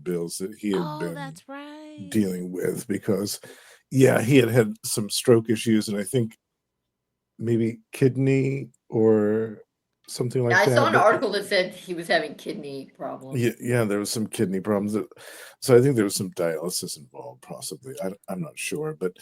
bills that he had Oh, been that's right. dealing with because, yeah, he had some stroke issues, and I think maybe kidney or something like I saw that. an But article that said he was having kidney problems. yeah, there was some kidney problems. So I think there was some dialysis involved, possibly. I'm not sure. But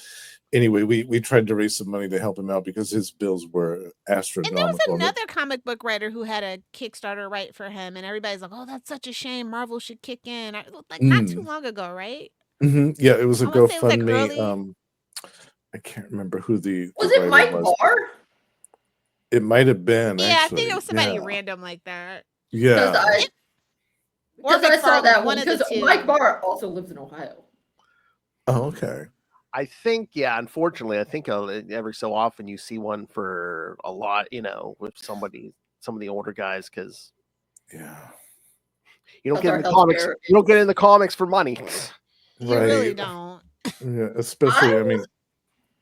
anyway, we tried to raise some money to help him out because his bills were And there was astronomical. another comic book writer who had a Kickstarter right for him, and everybody's like, "Oh, that's such a shame. Marvel should kick in." Like not too long ago, right? Yeah, it was a I want to say it was like GoFundMe. early. I can't remember who the Was it writer Mike was. Barr? It might have been, Yeah, I think actually. it was somebody Yeah. random like that. Because Yeah. Or I saw McFarlane, that one of the because two. Mike Barr also lives in Ohio. Oh, okay. I think, yeah, unfortunately, I think every so often you see one for a lot, with some of the older guys, because Yeah. you don't That's get in our the comics. healthcare You don't get in the comics for money. You really Right. don't. Yeah, especially, I mean,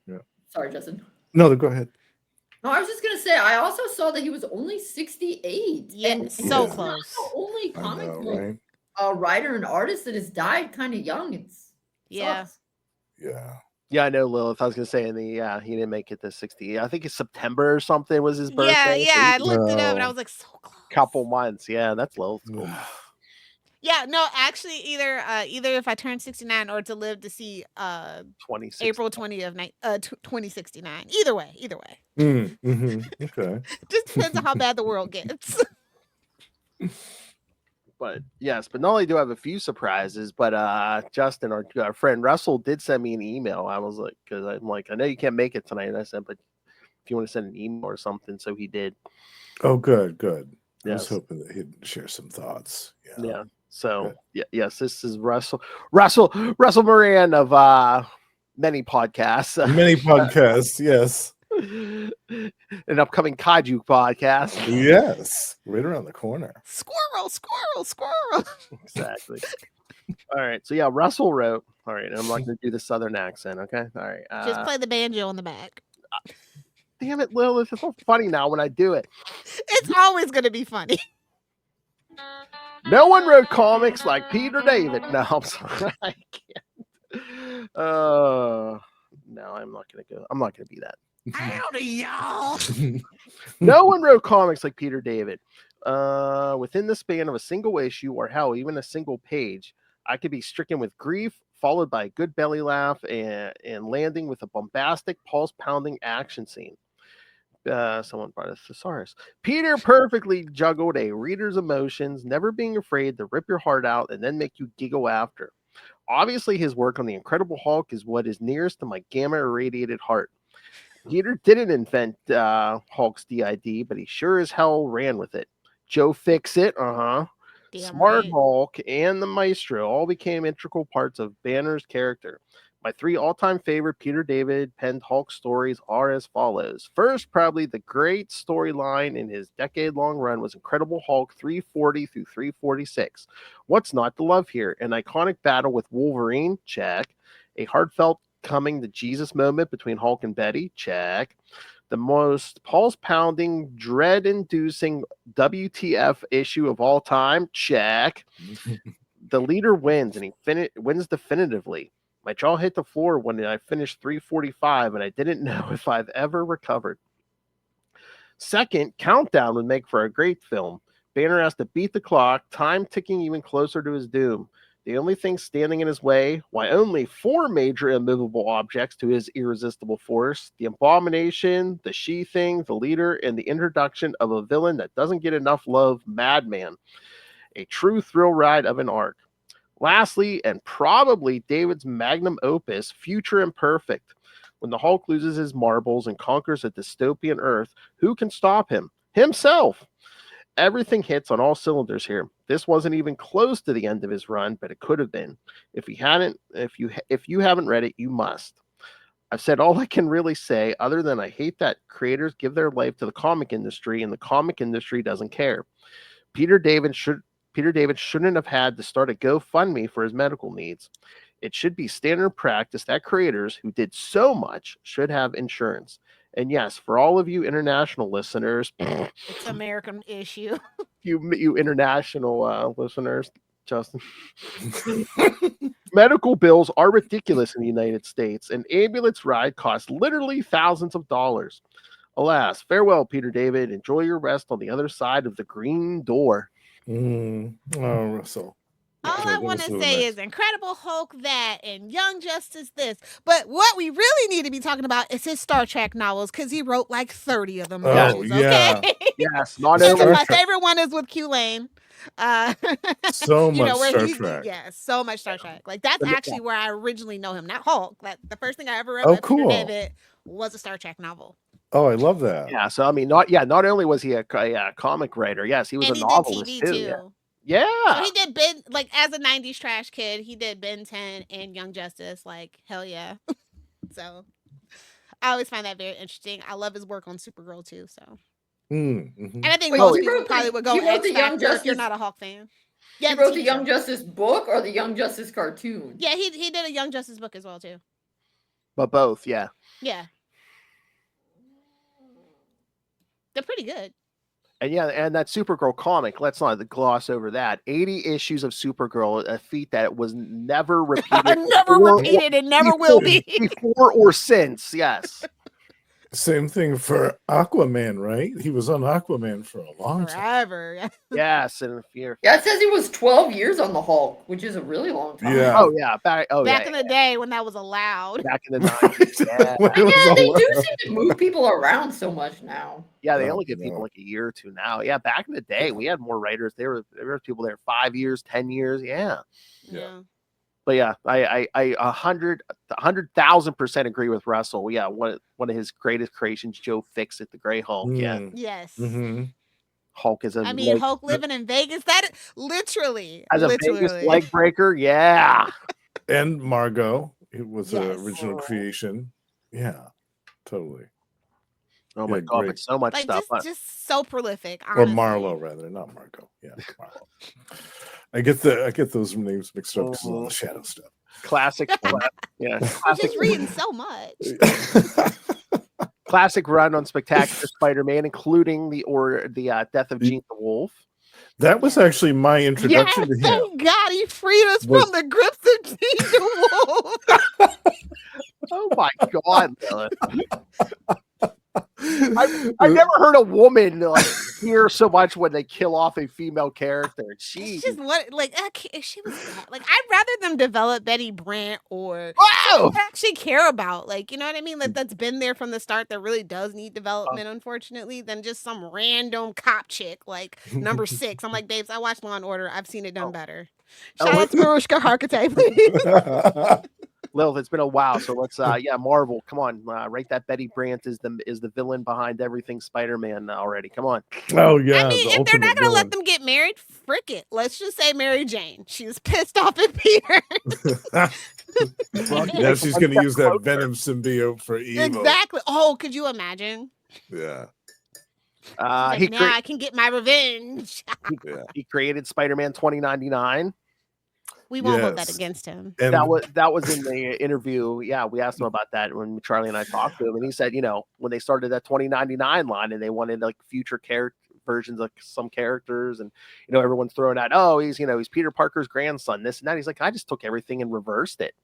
yeah. Sorry, Justin. No, go ahead. No, I was just gonna say I also saw that he was only 68. Yeah, and so he's close. not the only I comic know, book right? writer and artist that has died kind of young. It's Yeah. sucks. Yeah. Yeah, I know, Lilith. I was gonna say, he didn't make it to 60. I think it's September or something was his birthday. Yeah. I looked it up and I No. was like, so close. Couple months. Yeah, that's Lilith's cool. Yeah, no, actually, either if I turn 69 or to live to see April 20th of 2069. Either way. Okay. Just depends on how bad the world gets. But yes, but not only do I have a few surprises, but Justin, our friend Russell, did send me an email. I was like, because I'm like, I know you can't make it tonight. And I said, but if you want to send an email or something, so he did. Oh, good. I was Yes. hoping that he'd share some thoughts. Yeah. So yes, this is Russell Moran of many podcasts. Many podcasts, yes. An upcoming kaiju podcast. Yes. Right around the corner. Squirrel. Exactly. All right. So yeah, Russell wrote. All right, I'm not going to do the southern accent. Okay. All right. Just play the banjo in the back. Damn it, Lilith! It's so funny now when I do it. It's always going to be funny. No one wrote comics like Peter David. No, I'm sorry. I can't. No, I'm not going to go. I'm not going to be that. Howdy, y'all. No one wrote comics like Peter David. Within the span of a single issue, or hell, even a single page, I could be stricken with grief, followed by a good belly laugh, and landing with a bombastic, pulse-pounding action scene. Someone brought a thesaurus. Peter perfectly juggled a reader's emotions, never being afraid to rip your heart out and then make you giggle after. Obviously, his work on the Incredible Hulk is what is nearest to my gamma-irradiated heart. Peter didn't invent Hulk's DID, but he sure as hell ran with it. Joe Fixit, Smart right. Hulk, and the Maestro all became integral parts of Banner's character. My three all-time favorite Peter David penned Hulk stories are as follows. First, probably the great storyline in his decade-long run was Incredible Hulk 340 through 346. What's not to love here? An iconic battle with Wolverine? Check. A heartfelt coming to Jesus moment between Hulk and Betty? Check. The most pulse-pounding, dread-inducing WTF issue of all time? Check. The leader wins, and he wins definitively. My jaw hit the floor when I finished 345, and I didn't know if I've ever recovered. Second, Countdown would make for a great film. Banner has to beat the clock, time ticking even closer to his doom. The only thing standing in his way, why only 4 major immovable objects to his irresistible force: the Abomination, the She-Thing, the Leader, and the introduction of a villain that doesn't get enough love, Madman. A true thrill ride of an arc. Lastly, and probably David's magnum opus, Future Imperfect. When the Hulk loses his marbles and conquers a dystopian Earth, who can stop him? Himself! Everything hits on all cylinders here. This wasn't even close to the end of his run, but it could have been. If you haven't read it, you must. I've said all I can really say, other than I hate that creators give their life to the comic industry, and the comic industry doesn't care. Peter David shouldn't have had to start a GoFundMe for his medical needs. It should be standard practice that creators who did so much should have insurance. And yes, for all of you international listeners, It's an American issue. you international listeners, Justin. Medical bills are ridiculous in the United States. An ambulance ride costs literally thousands of dollars. Alas, farewell, Peter David. Enjoy your rest on the other side of the green door. Oh, Russell. All Okay, I that want was to really say nice. is Incredible Hulk that and Young Justice this. But what we really need to be talking about is his Star Trek novels because he wrote like 30 of them. Oh, Movies, yeah. okay? Yes, not Because Star only my Trek. favorite one is with Q Lane. So you know, much where Star he Trek. yeah, so much Star Trek. Like that's actually where I originally know him, not Hulk. That the first thing I ever read Oh, by Peter cool. David was a Star Trek novel. Oh, I love that. Yeah, so I mean, not only was he a comic writer, yes, he was And a he novelist did TV too. too. Yeah. So he did Ben, like as a 90s trash kid, he did Ben 10 and Young Justice. Like, hell yeah. So I always find that very interesting. I love his work on Supergirl too. So, Mm-hmm. and I think Wait, most he people wrote probably the- would go he wrote X the Young Factor if you're Justice- not a Hulk fan. He Yeah, wrote the TV Young show. Justice book or the Young Justice cartoon? Yeah, he did a Young Justice book as well too. But both, yeah. Yeah, they're pretty good. And yeah, and that Supergirl comic, let's not gloss over that. 80 issues of Supergirl, a feat that was never repeated. Never repeated and never will be. Before or since, yes. Same thing for Aquaman, right? He was on Aquaman for a long time. Forever. Yeah. Yes, and if you're Yeah, it says he was 12 years on the Hulk, which is a really long time. Yeah. oh yeah, back in the day when that was allowed. back in the 90s. Yeah. When it was Yeah, they all- do seem to move people around so much now. Yeah, they Oh, only give people no. like a year or two now. Yeah, back in the day, we had more writers. There were people there 5 years, 10 years. Yeah. Yeah. But yeah, I 100,000% agree with Russell. Yeah, one of his greatest creations, Joe Fixit, the Gray Hulk. Yeah, Mm. Yes. Mm-hmm. Hulk is a I mean, Hulk living in Vegas. That literally, as a Vegas leg breaker. Yeah, And Margot, it was Yes. an original creation. Yeah, totally. oh my Yeah, god, great. but so much like stuff. just so prolific. Or Honestly. Marlo, rather, not Margot. Yeah, Marlo. I get those names mixed up because of all the shadow stuff. Classic, yeah, I'm classic, just reading so much. classic run on Spectacular Spider-Man, including the death of Gene the Wolf. That was actually my introduction to him. Thank God he freed us from the grips of Gene the Wolf. Oh my god, Lilith. I've never heard a woman like hear so much when they kill off a female character. It's just what like if she was bad. Like I'd rather them develop Betty Brant or Wow! I actually care about, like, you know what I mean? Like that's been there from the start that really does need development, unfortunately, than just some random cop chick like number 6. I'm like, babes, I watched Law and Order. I've seen it done better. Shout out to Mariska Hargitay, please. Lilith, it's been a while, so let's Marvel, come on, rate that Betty Brant is the villain behind everything Spider-Man already. Come on. Oh yeah. I mean, if they're not gonna let them get married, frick it. Let's just say Mary Jane. She was pissed off at Peter. Now she's gonna use that Venom symbiote for evil. Exactly. Oh, could you imagine? Yeah. Like, now I can get my revenge. Yeah. He created Spider-Man 2099. We won't hold that against him. And that was in the interview. Yeah, we asked him about that when Charlie and I talked to him, and he said, when they started that 2099 line and they wanted like future character versions of some characters, and everyone's throwing out, oh, he's Peter Parker's grandson, this and that. He's like, I just took everything and reversed it.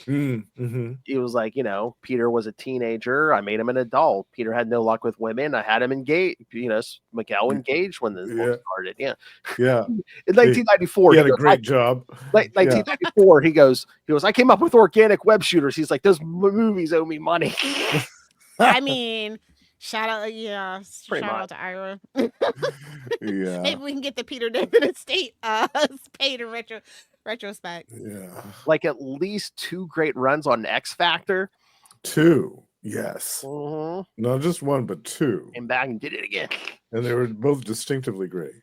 Mm-hmm. It was like, Peter was a teenager. I made him an adult. Peter had no luck with women. I had him engaged. Miguel engaged when this book started. Yeah. Yeah. In 1994, he had a great job. Like 1994, he goes, I came up with organic web shooters. He's like, those movies owe me money. I mean, shout out to Ira. Yeah. Maybe we can get the Peter David estate paid in retrospect. Yeah. Like at least 2 great runs on X Factor. 2, yes. Mm-hmm. Not just 1, but 2. And back and did it again. And they were both distinctively great.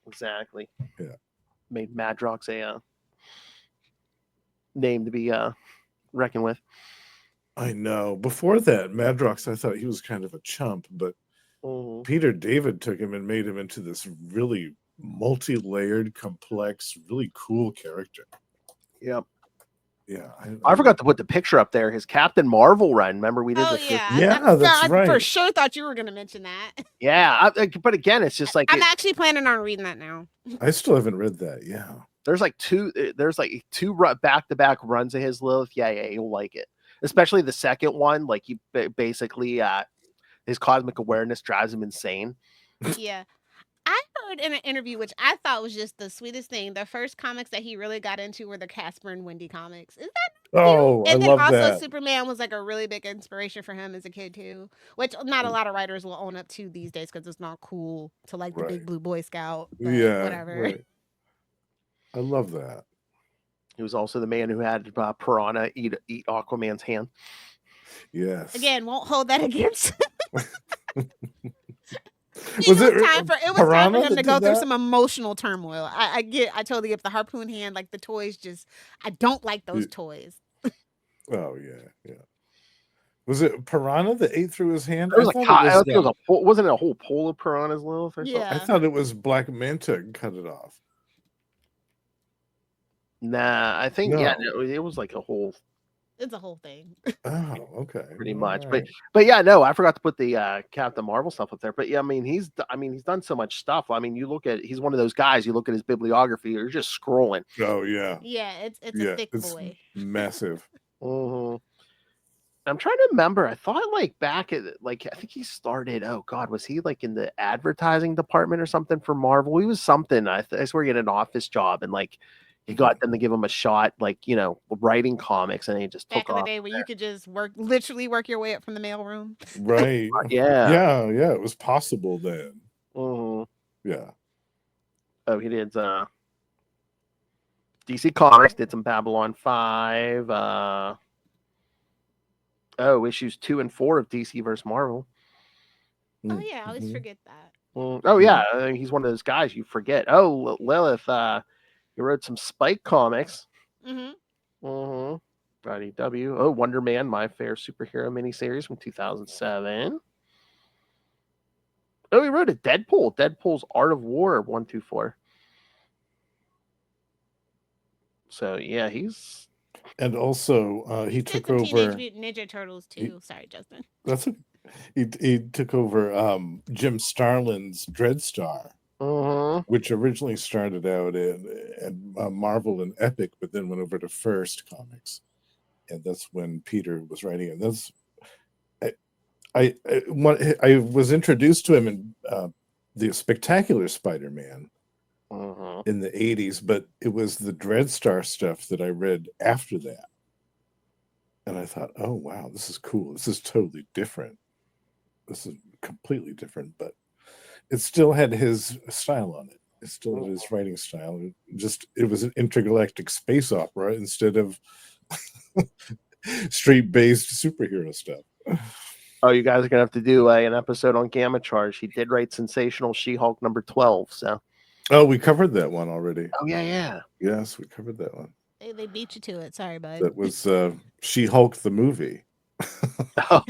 Exactly. Yeah. Made Madrox a name to be reckoned with. I know. Before that, Madrox, I thought he was kind of a chump, but Peter David took him and made him into this really multi-layered, complex, really cool character. Yep. Yeah, I forgot to put the picture up there. His Captain Marvel run. Remember we did Oh the first. yeah, Yeah, that's I for right. sure thought you were gonna mention that. Yeah, but again, it's just like I'm actually planning on reading that now. I still haven't read that. Yeah. there's like two back-to-back runs of his Lilith. Yeah, you'll like it. Especially the second one. Like he basically his cosmic awareness drives him insane. Yeah. I heard in an interview, which I thought was just the sweetest thing, the first comics that he really got into were the Casper and Wendy comics. Is that Oh, cute? And I then love also that. Superman was like a really big inspiration for him as a kid too, which not a lot of writers will own up to these days because it's not cool to like the Right. big blue Boy Scout. But Yeah. whatever. Right. I love that. He was also the man who had Piranha eat Aquaman's hand. Yes. Again, won't hold that against. Was it time for him Piranha to that go did through that? some emotional turmoil. I totally get the harpoon hand, like the toys. Just I don't like those toys. Oh yeah, yeah. Was it Piranha that ate through his hand? It was I thought it was. wasn't it a whole pool of piranhas, Lilith, or something? Yeah. I thought it was Black Manta cut it off. Nah, I think it was like a whole. It's a whole thing. Oh, okay. Pretty All much, right. but yeah, no, I forgot to put the Captain Marvel stuff up there. But yeah, I mean, he's done so much stuff. I mean, he's one of those guys. You look at his bibliography, you're just scrolling. Oh yeah. Yeah, it's a thick it's boy. massive. Mm-hmm. I'm trying to remember. I thought like back at I think he started. Oh God, was he like in the advertising department or something for Marvel? He was something. I swear he had an office job and like he got them to give him a shot, like writing comics, and he just Back took in the off. day where you could just literally work your way up from the mailroom. Right. Yeah. Yeah. It was possible then. Mm-hmm. Yeah. Oh, he did. DC Comics did some Babylon 5. Issues 2 and 4 of DC vs. Marvel. Oh yeah, I always forget that. Oh yeah, he's one of those guys you forget. Oh, Lilith, he wrote some Spike comics. IDW. Oh, Wonder Man, My Fair Superhero miniseries from 2007. Oh, he wrote a Deadpool's Art of War 124. So yeah, he's. And also, he took over Teenage Mutant Ninja Turtles too. Sorry, Justin. That's he took over Jim Starlin's Dreadstar, which originally started out in Marvel and Epic, but then went over to First Comics, and that's when Peter was writing it. That's I was introduced to him in the Spectacular Spider-Man in the 80s, but it was the Dreadstar stuff that I read after that. And I thought, oh, wow, this is cool. This is totally different. This is completely different, but it still had his style on it. It still had his writing style. It was an intergalactic space opera instead of street-based superhero stuff. Oh, you guys are going to have to do an episode on Gamma Charge. He did write Sensational She-Hulk number 12, so. Oh, we covered that one already. Oh, yeah. Yes, we covered that one. They beat you to it. Sorry, bud. That was She-Hulk the movie. Oh.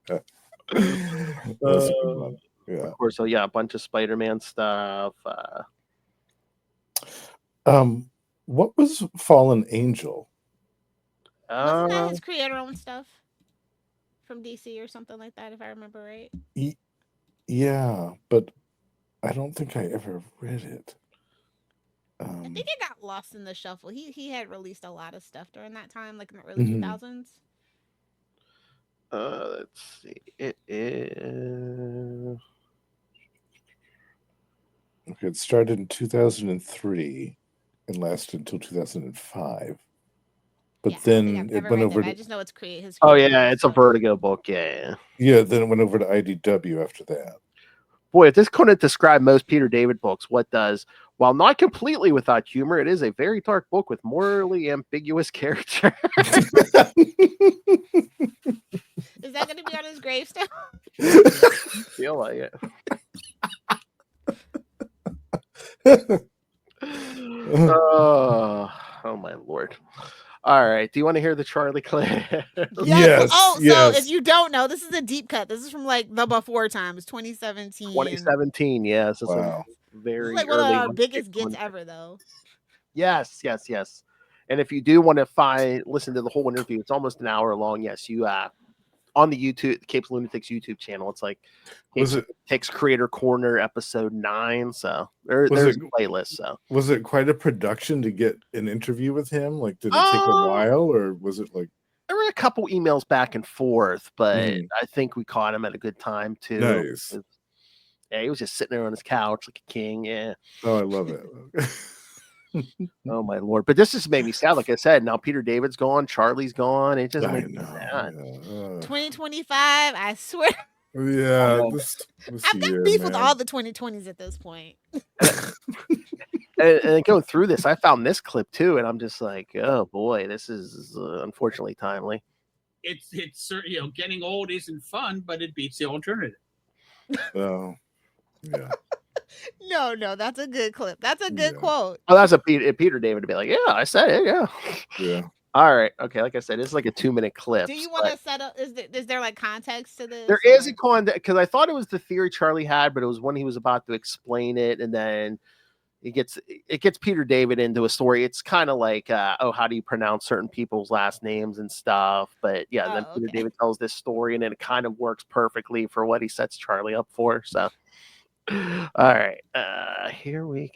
That's a good one. Yeah. Of course, so yeah, a bunch of Spider-Man stuff. What was Fallen Angel? Wasn't that his creator-owned stuff from DC or something like that, if I remember right? Yeah, but I don't think I ever read it. I think it got lost in the shuffle. He had released a lot of stuff during that time, like in the early 2000s. Let's see. It is. Okay, it started in 2003 and lasted until 2005. But then it went over to. I just know it's his. Oh yeah, it's a Vertigo book. Yeah. Yeah, then it went over to IDW after that. Boy, if this couldn't describe most Peter David books, what does? While not completely without humor, it is a very dark book with morally ambiguous character. Is that going to be on his gravestone? Feel like it. Oh my lord. All right. Do you want to hear the Charlie Cliff? Yes. Oh, yes. So if you don't know, this is a deep cut. This is from like the before times, 2017. 2017, yes. Wow. Very this is like one of our biggest gets ever, though. Yes. And if you do want to listen to the whole interview, it's almost an hour long. Yes, you on the YouTube, Capes Lunatics YouTube channel. It's like Capes Lunatics Creator Corner episode 9. So there's a playlist. So was it quite a production to get an interview with him? Like, did it take a while, or was it like? There were a couple emails back and forth, but I think we caught him at a good time too. Nice. Yeah, he was just sitting there on his couch like a king. Yeah. Oh, I love it. Oh my lord! But this just made me sad. Like I said, now Peter David's gone, Charlie's gone. It just made me sad. 2025, I swear. Yeah, I've got beef with all the 2020s at this point. and going through this, I found this clip too, and I'm just like, oh boy, this is unfortunately timely. It's getting old isn't fun, but it beats the alternative. Oh, yeah. No, that's a good clip. That's a good quote. Oh, that's a Peter David to be like, yeah, I said it, yeah. Yeah. All right, okay. Like I said, it's like a 2-minute clip. Do you want to set up? Is there like context to this? There is a context because I thought it was the theory Charlie had, but it was when he was about to explain it, and then it gets Peter David into a story. It's kind of like, how do you pronounce certain people's last names and stuff? But yeah, then Peter David tells this story, and then it kind of works perfectly for what he sets Charlie up for. So, all right, here we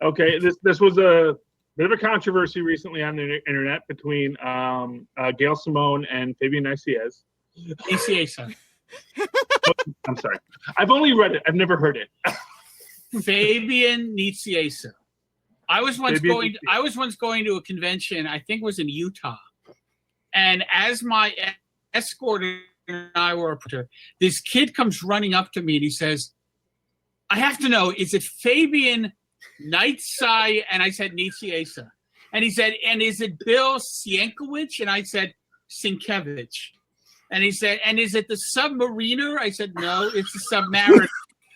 go. Okay, this was a bit of a controversy recently on the internet between Gail Simone and Fabian Nicieza. I'm sorry. I've only read it. I've never heard it. Fabian Nicieza. I was once going to a convention, I think it was in Utah. And as my escort and I were this kid comes running up to me and he says, I have to know, is it Fabian Nicieza? And I said, Nicieza. And he said, and is it Bill Sienkiewicz? And I said, Sienkiewicz. And he said, and is it the Submariner? I said, no, it's the Submariner.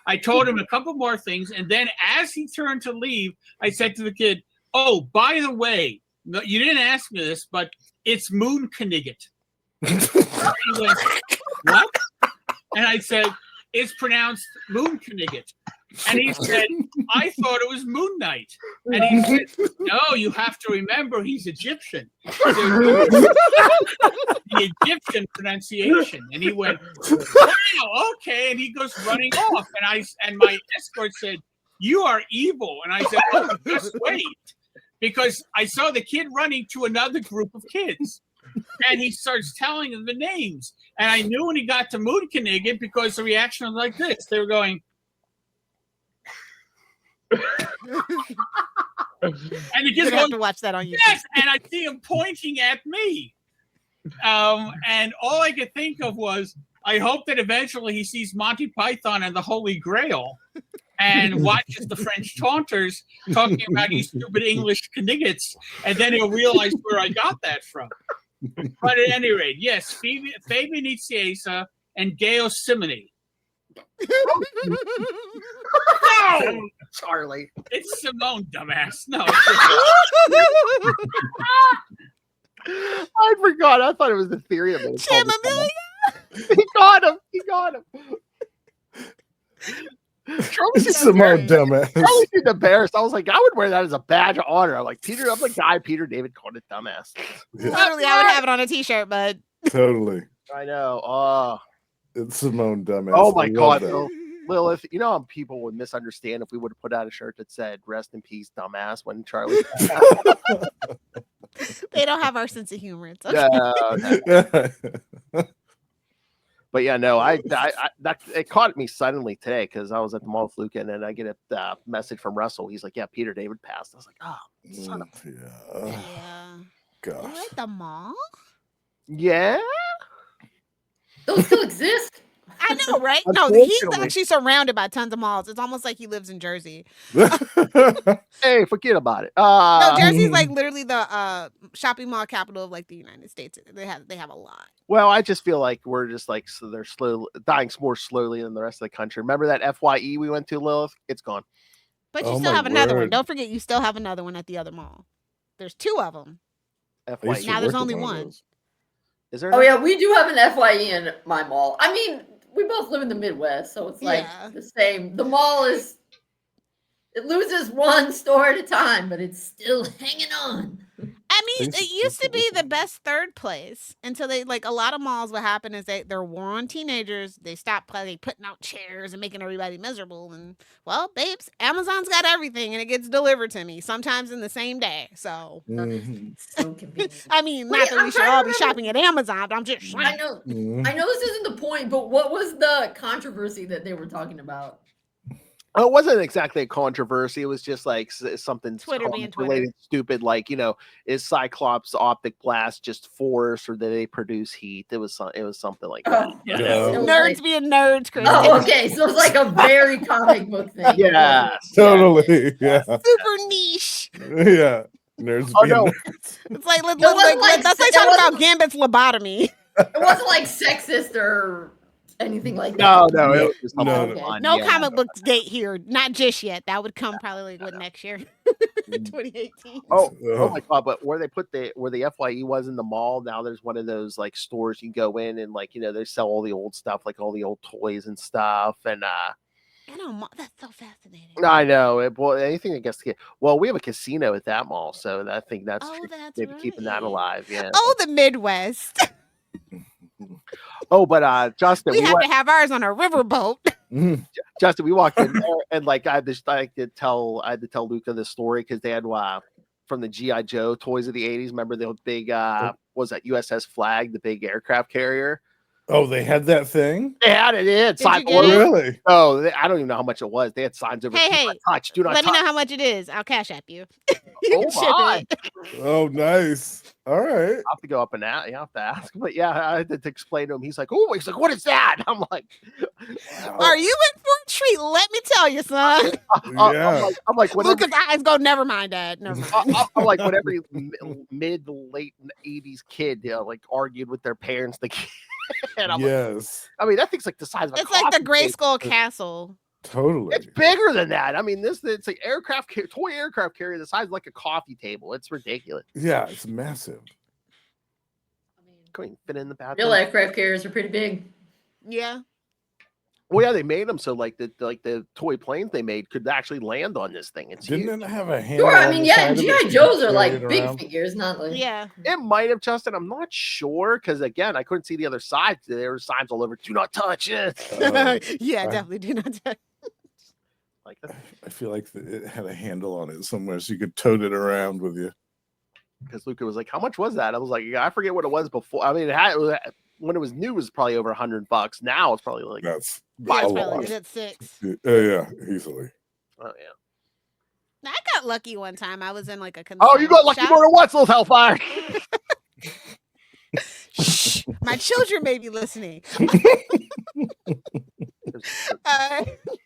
I told him a couple more things. And then as he turned to leave, I said to the kid, oh, by the way, no, you didn't ask me this, but it's Moon Knigget. He went, what? And I said, it's pronounced Moon Knigget. And he said, I thought it was Moon Knight. And he said, no, you have to remember he's Egyptian. The Egyptian pronunciation. And he went, wow, okay. And he goes running off. And my escort said, you are evil. And I said, oh, just wait. Because I saw the kid running to another group of kids. And he starts telling them the names. And I knew when he got to Moon Knigget because the reaction was like this. They were going, and the kids have to watch that on YouTube. Yes, and I see him pointing at me. And all I could think of was, I hope that eventually he sees Monty Python and the Holy Grail and watches the French Taunters talking about you stupid English Kniggets, and then he'll realize where I got that from. But at any rate, yes, Fabian Nicieza and Gail Simone. No, Charlie. It's Simone, dumbass. No. I forgot. I thought it was the theory of it. Chamomile. He got him. Simone, dumbass. Charlie seemed embarrassed. I was like, I would wear that as a badge of honor. I'm the guy Peter David called it dumbass. Yeah. Totally, I would have it on a t-shirt, but Totally. I know. It's Simone, dumbass. Oh my God, Lilith. You know how people would misunderstand if we would have put out a shirt that said "Rest in peace, dumbass" when Charlie. They don't have our sense of humor. It's okay. No. But yeah, no, it caught me suddenly today because I was at the mall with Luca, and then I get a message from Russell. He's like, "Yeah, Peter David passed." I was like, "Oh, son of Yeah. Gosh. You at the mall? yeah." Those still exist? I know, right? No, he's actually surrounded by tons of malls. It's almost like he lives in Jersey. Hey, forget about it. No, Jersey's like literally the shopping mall capital of like the United States. They have a lot. Well, I just feel like we're just like they're dying more slowly than the rest of the country. Remember that FYE we went to, Lilith? It's gone. But you still have another one. Don't forget, you still have another one at the other mall. There's 2 of them. FYE. Now there's only one. Is there? Oh yeah, we do have an FYE in my mall. I mean, we both live in the Midwest, so it's like the same. The mall it loses one store at a time, but it's still hanging on. And I mean, it used to be the best third place until they like a lot of malls. What happened is they're war on teenagers. They stopped putting out chairs and making everybody miserable. And well, babes, Amazon's got everything and it gets delivered to me sometimes in the same day. So, so convenient. I mean, not that we should all be shopping at Amazon, but I'm just saying. I know this isn't the point, but what was the controversy that they were talking about? It wasn't exactly a controversy. It was just like something Twitter being related stupid, like, you know, is Cyclops optic blast just force, or do they produce heat? It was something like that. Nerds being nerds, Kristen. Oh, okay. So it's like a very comic book thing. Yeah, totally. Yeah, super niche. Yeah, nerds. No. It's like that's like talking about Gambit's lobotomy. It wasn't like sexist or anything like that. No, it was just no comic books date here, not just yet. That would come probably like next year, 2018. Oh my god! But where the FYE was in the mall, now there's one of those like stores you go in and like, you know, they sell all the old stuff, like all the old toys and stuff, and I know, that's so fascinating. I know. Well, anything I guess. Well, we have a casino at that mall, so I think that's maybe keeping that alive. Yeah. Oh, the Midwest. Oh, but Justin, we have to have ours on a riverboat. Justin, we walked in there and like I had to tell Luca this story because they had from the G.I. Joe toys of the 80s. Remember the big was that USS Flag, the big aircraft carrier? Oh, they had that thing? They had it. It signs really? Oh, I don't even know how much it was. They had signs over. Hey, do not let touch. me know how much it is. I'll cash app you. Oh, my. Oh, nice. All right. I have to go up and out. You have to ask. But yeah, I had to explain to him. He's like, what is that? I'm like, are you in for a treat? Let me tell you, son. Yeah. I'm like, Lucas' eyes go, never mind, Dad. Never mind. I'm like, when every mid to late 80s kid, like argued with their parents, and I'm like, I mean, that thing's like the size of it's like the Grayskull Castle. Totally. It's bigger than that. I mean, it's an toy aircraft carrier the size of like a coffee table. It's ridiculous. Yeah, it's massive. I mean, couldn't fit in the bathroom. Real aircraft carriers are pretty big. Yeah. Well, yeah, they made them so like the toy planes they made could actually land on this thing. Didn't it have a handle? Sure, I mean, yeah, G.I. Joes are like big figures, not like It might have, Justin. I'm not sure because again, I couldn't see the other side. There were signs all over. Do not touch it. Yeah, definitely do not touch. Like that. I feel like it had a handle on it somewhere, so you could tote it around with you. Because Luca was like, "How much was that?" I was like, "I forget what it was before." I mean, when it was new, it was probably over $100. Now it's probably like that's probably at $6. Yeah, easily. Oh yeah. I got lucky one time. I was in like a you got lucky more than once, little hellfire. Shh, my children may be listening.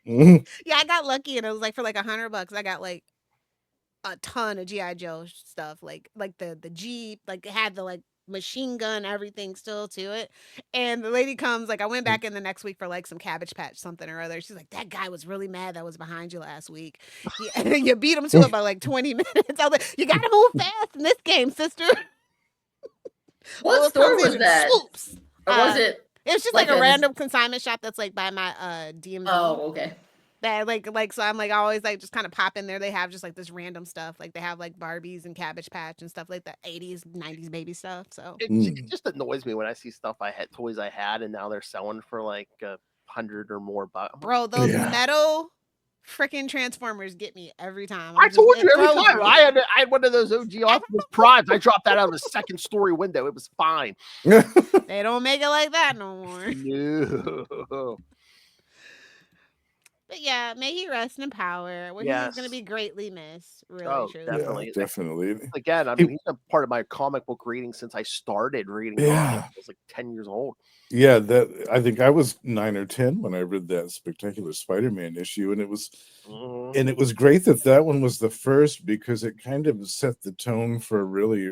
Yeah, I got lucky, and it was like for like $100. I got like a ton of G.I. Joe stuff, like the Jeep, like it had the like machine gun, everything still to it. And the lady comes, like I went back in the next week for like some Cabbage Patch something or other. She's like, that guy was really mad that was behind you last week. You beat him to it by like 20 minutes. I was like, you gotta move fast in this game, sister. What store was that? Swoops. Or was it? It was just like a random consignment shop that's like by my DMV. Oh, okay. That like so I'm like always like just kind of pop in there. They have just like this random stuff. Like they have like Barbies and Cabbage Patch and stuff like the 80s, 90s baby stuff. So it just annoys me when I see stuff toys I had, and now they're selling for like $100 or more bucks. Bro, those metal freaking Transformers get me every time. I told you every time. I had one of those OG Optimus Primes. I dropped that out of the second story window. It was fine. They don't make it like that no more. No. But yeah, may he rest in power. He's going to be greatly missed. Really, truly. Definitely. Yeah, definitely. Again, I mean, he's been part of my comic book reading since I started reading. Yeah. I was like 10 years old. Yeah, I think I was 9 or 10 when I read that Spectacular Spider-Man issue, and it was great that one was the first because it kind of set the tone for really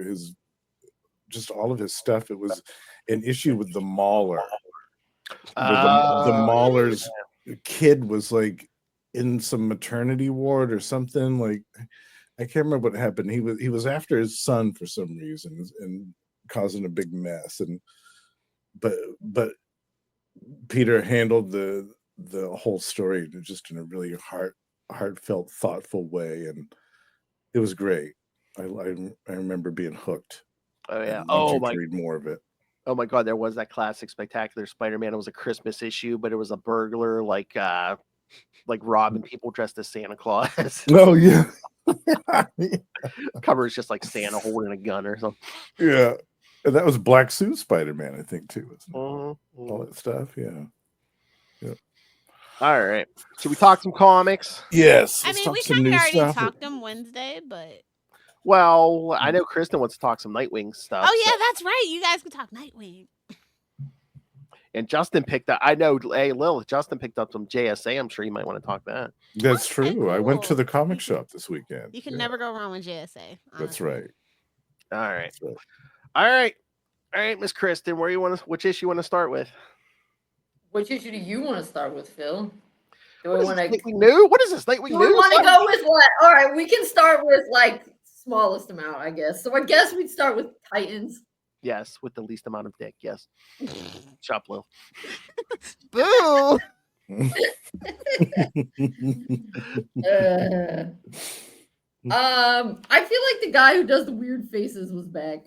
just all of his stuff. It was an issue with the Mauler. The Mauler's kid was like in some maternity ward or something. Like I can't remember what happened. He was after his son for some reason and causing a big mess. But Peter handled the whole story just in a really heartfelt, thoughtful way, and it was great. I remember being hooked. Oh yeah. Oh my! Read more of it. Oh my God! There was that classic Spectacular Spider-Man. It was a Christmas issue, but it was a burglar, like robbing people dressed as Santa Claus. Oh yeah. Cover is just like Santa holding a gun or something. Yeah, and that was Black Suit Spider-Man, I think, too. Wasn't it? All that stuff. Yeah. All right. Should we talk some comics? Yes. I mean, we kind of already talked them Wednesday, but. Well, I know Kristen wants to talk some Nightwing stuff. Oh yeah, that's right. You guys can talk Nightwing. And Justin picked up. I know. Hey, Lilith. Justin picked up some JSA. I'm sure you might want to talk that. That's true. Cool. I went to the comic shop this weekend. You can never go wrong with JSA. Honestly. That's right. All right. All right, Miss Kristen. Which issue you want to start with? Which issue do you want to start with, Phil? Do we want to Nightwing New? What is this? Nightwing New? We want to go with what? All right, we can start with like smallest amount, I guess. So I guess we'd start with Titans. Yes, with the least amount of dick. Yes. Shop Lil. Boo. I feel like the guy who does the weird faces was back.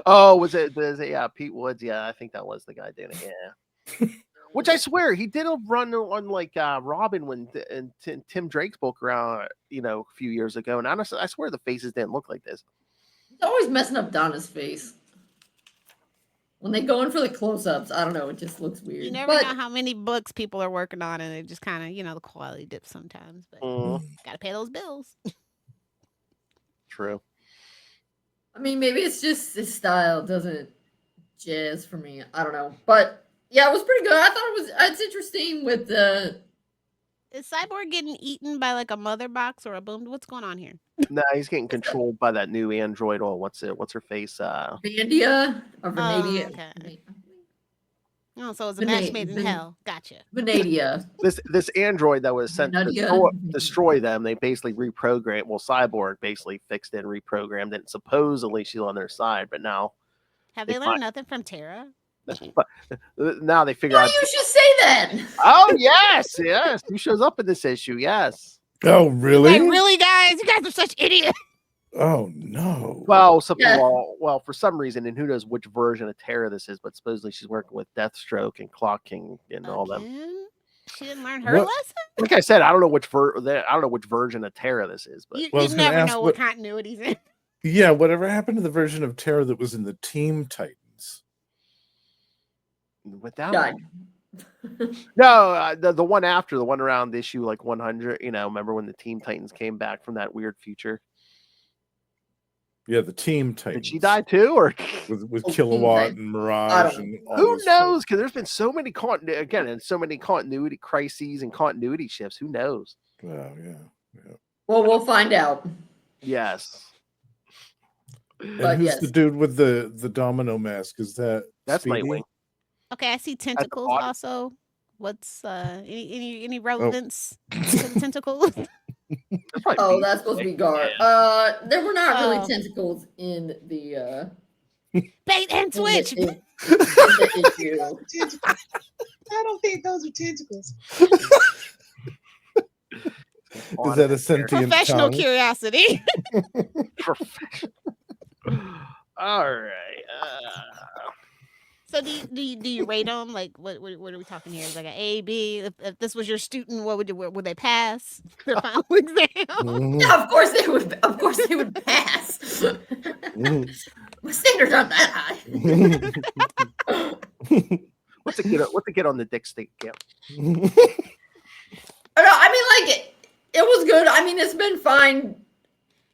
Oh, was it? Yeah, Pete Woods. Yeah, I think that was the guy doing it. Yeah. Which I swear he did a run on like Robin when Tim Drake spoke around, a few years ago, and honestly, I swear the faces didn't look like this. He's always messing up Donna's face. When they go in for the close-ups, I don't know, it just looks weird. You never know how many books people are working on, and it just kind of, the quality dips sometimes. But gotta pay those bills. True. I mean, maybe it's just his style doesn't jazz for me. I don't know, but yeah, it was pretty good. I thought it's interesting with the. Is Cyborg getting eaten by like a mother box or a boom? What's going on here? No, he's getting controlled by that new android. Oh, what's her face? Vandia or Vanadia. Okay. Oh, so it's a match made in hell. Gotcha. Vanadia. This android that was sent to destroy them, they basically reprogrammed. Well, Cyborg basically fixed it and reprogrammed it. And supposedly she's on their side, but now. Have they learned nothing from Tara? But now they figure out. You should say that. Oh yes. Who shows up in this issue? Yes. Oh really? Like, really, guys? You guys are such idiots. Oh no. Well, for some reason, and who knows which version of Tara this is, but supposedly she's working with Deathstroke and Clock King and all them. She didn't learn her lesson. Like I said, I don't know which version of Tara this is, but you never know what continuity's in. Yeah, whatever happened to the version of Tara that was in the Team Titans? Without no, the one after, the one around issue like 100. Remember when the Team Titans came back from that weird future? Yeah, the Team Titans. Did she die too, or with Kilowatt and Mirage? And who knows? Because there's been so many continuity crises and continuity shifts. Who knows? Yeah. Well, we'll find out. Yes. And who's the dude with the domino mask? Is that's Speedy? Nightwing? Okay, I see tentacles also. What's any relevance to the tentacles? That's supposed to be Gar. There were not really tentacles in the bait and switch. I don't think those are tentacles. Is that a sentient professional tongue? Curiosity? All right. So do you rate them? Like what are we talking here? Is like an A, B? If this was your student, would they pass their final exam? Yeah, of course they would. Of course they would pass. My standards aren't that high. What's it get on the dick stick camp? I mean, it was good. I mean, it's been fine.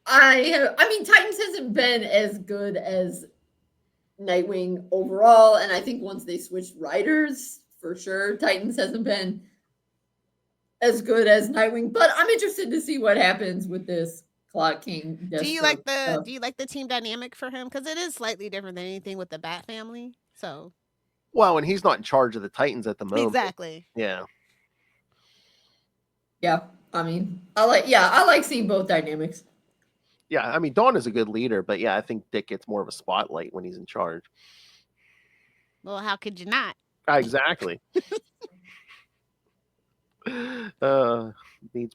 I mean, Titans hasn't been as good as Nightwing overall, and I think once they switched writers, for sure, Titans hasn't been as good as Nightwing. But I'm interested to see what happens with this Clock King. Do you like the team dynamic for him? Because it is slightly different than anything with the Bat family. So, well, and he's not in charge of the Titans at the moment. Exactly. Yeah. Yeah, I mean, I like seeing both dynamics. Yeah, I mean, Dawn is a good leader, but yeah, I think Dick gets more of a spotlight when he's in charge. Well, how could you not? Exactly. Needs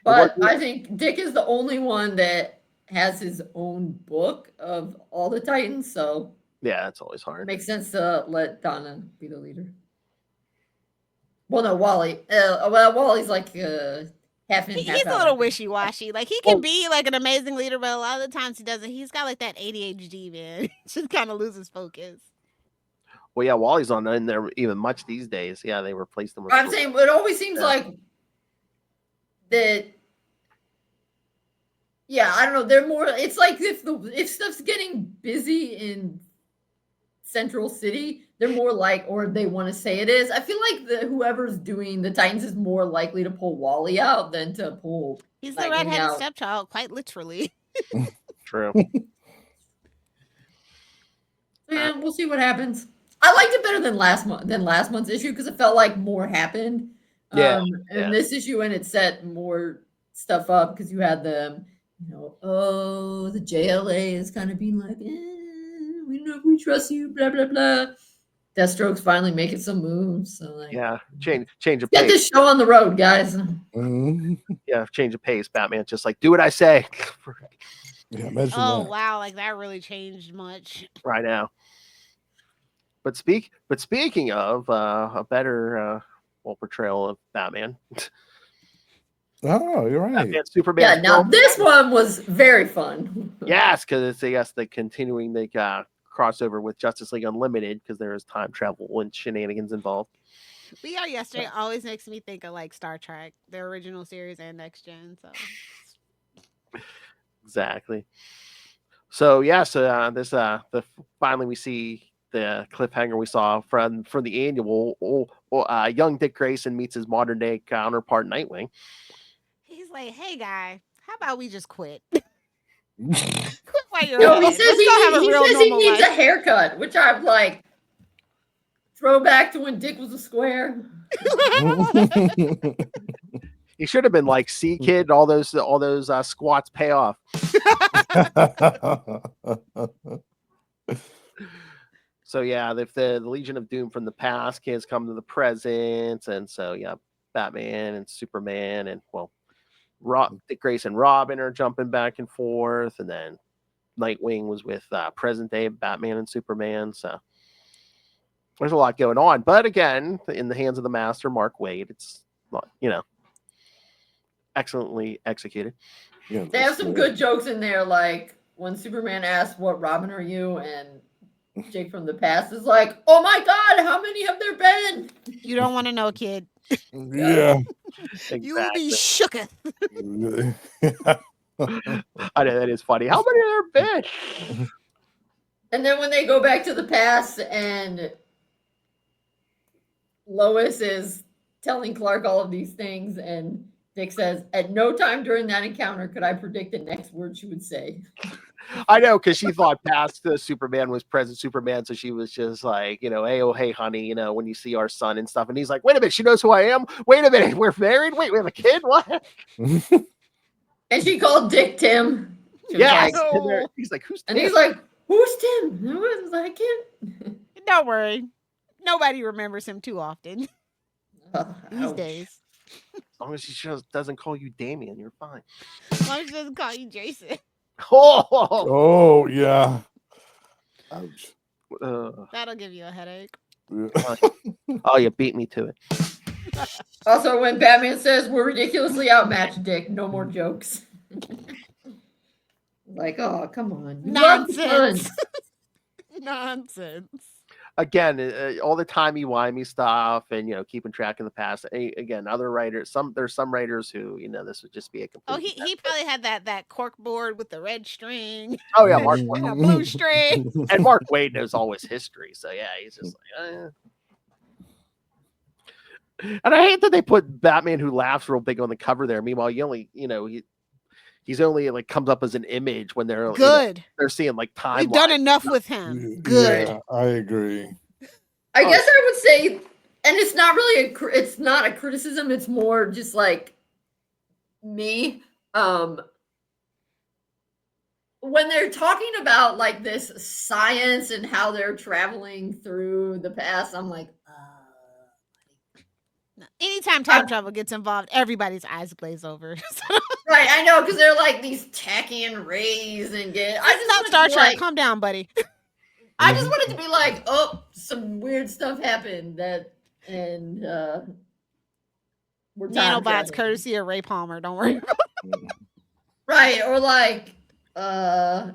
But I think Dick is the only one that has his own book of all the Titans, so yeah, it's always it hard. makes sense to let Donna be the leader. Well, no, Wally. Wally's like half in, half He's out. a little wishy-washy. Like, he can be like an amazing leader, but a lot of the times he doesn't. He's got like that ADHD, man. Just kind of loses focus. Well, yeah, Wally's on in there even much these days. Yeah, they replaced him with. I'm saying it always seems like that. Yeah, I don't know. They're more. It's like if stuff's getting busy in Central City, they're more like, or they want to say it is. I feel like whoever's doing the Titans is more likely to pull Wally out than to pull. He's the redheaded stepchild, quite literally. True. Yeah, we'll see what happens. I liked it better than last month's issue because it felt like more happened. And this issue, and it set more stuff up because you had the, the JLA is kind of being like, we trust you, blah blah blah. Deathstroke's finally making some moves. So like, yeah, change of pace. Get this show on the road, guys. Yeah, change of pace. Batman's just like, do what I say. Yeah, imagine oh that. wow, like that really changed much right now. But speaking of a better portrayal of Batman. Oh, you're right. Batman, Superman. Yeah, now this one was very fun. Yes, because it's the continuing the crossover with Justice League Unlimited because there is time travel and shenanigans involved. We Are Yesterday always makes me think of like Star Trek, the original series and Next Gen. So exactly. So this finally we see the cliffhanger we saw from the annual. Young Dick Grayson meets his modern day counterpart Nightwing. He's like, "Hey guy, how about we just quit? Quit while you're He ahead. says he needs a haircut, which I'm like, throwback to when Dick was a square. He should have been like, "See, kid, all those squats pay off." So yeah, if the Legion of Doom from the past kids come to the present, and so yeah, Batman and Superman and Dick Grayson and Robin are jumping back and forth, and then Nightwing was with present day Batman and Superman. So there's a lot going on, but again, in the hands of the master, Mark Waid, it's not, excellently executed. Yeah, they have some good jokes in there, like when Superman asks, "What Robin are you?" and Jake from the past is like, "Oh my God, how many have there been?" You don't want to know, kid. Yeah. Exactly. You will be shooketh. I know that is funny. How many have there been? And then when they go back to the past and Lois is telling Clark all of these things, and Dick says, "At no time during that encounter could I predict the next word she would say." I know, because she thought past the Superman was present Superman, so she was just like, hey, oh, hey, honey, when you see our son and stuff. And he's like, wait a minute, she knows who I am? Wait a minute, we're married? Wait, we have a kid? What? And she called Dick Tim. Yes. Like, he's like, who's Tim? And he's like, who's Tim? No one's like him. Don't worry. Nobody remembers him too often these days. As long as she doesn't call you Damien, you're fine. As long as she doesn't call you Jason. Oh, yeah. Ouch. That'll give you a headache. Oh, you beat me to it. Also, when Batman says, "We're ridiculously outmatched, Dick, no more jokes." Like, oh, come on. Nonsense. Nonsense. Again, all the timey-wimey stuff and, keeping track of the past. Again, other writers, there's some writers who, this would just be a complete... Oh, he probably had that cork board with the red string. Oh, yeah, Mark Waid. Blue string. And Mark Waid knows all his history, so yeah, he's just like... And I hate that they put Batman Who Laughs real big on the cover there. Meanwhile, you only, he's only like comes up as an image when they're good. They're seeing like time. We've done enough with him. Good. Yeah, I agree. I guess I would say, and it's not really it's not a criticism. It's more just like me. When they're talking about like this science and how they're traveling through the past, I'm like, Anytime time travel gets involved, everybody's eyes glaze over. Right, I know, because they're like these Tachyon rays and get. This is not Star Trek. Calm down, buddy. I just wanted to be like, oh, some weird stuff happened and we're nanobots courtesy of Ray Palmer. Don't worry. Right, or like, I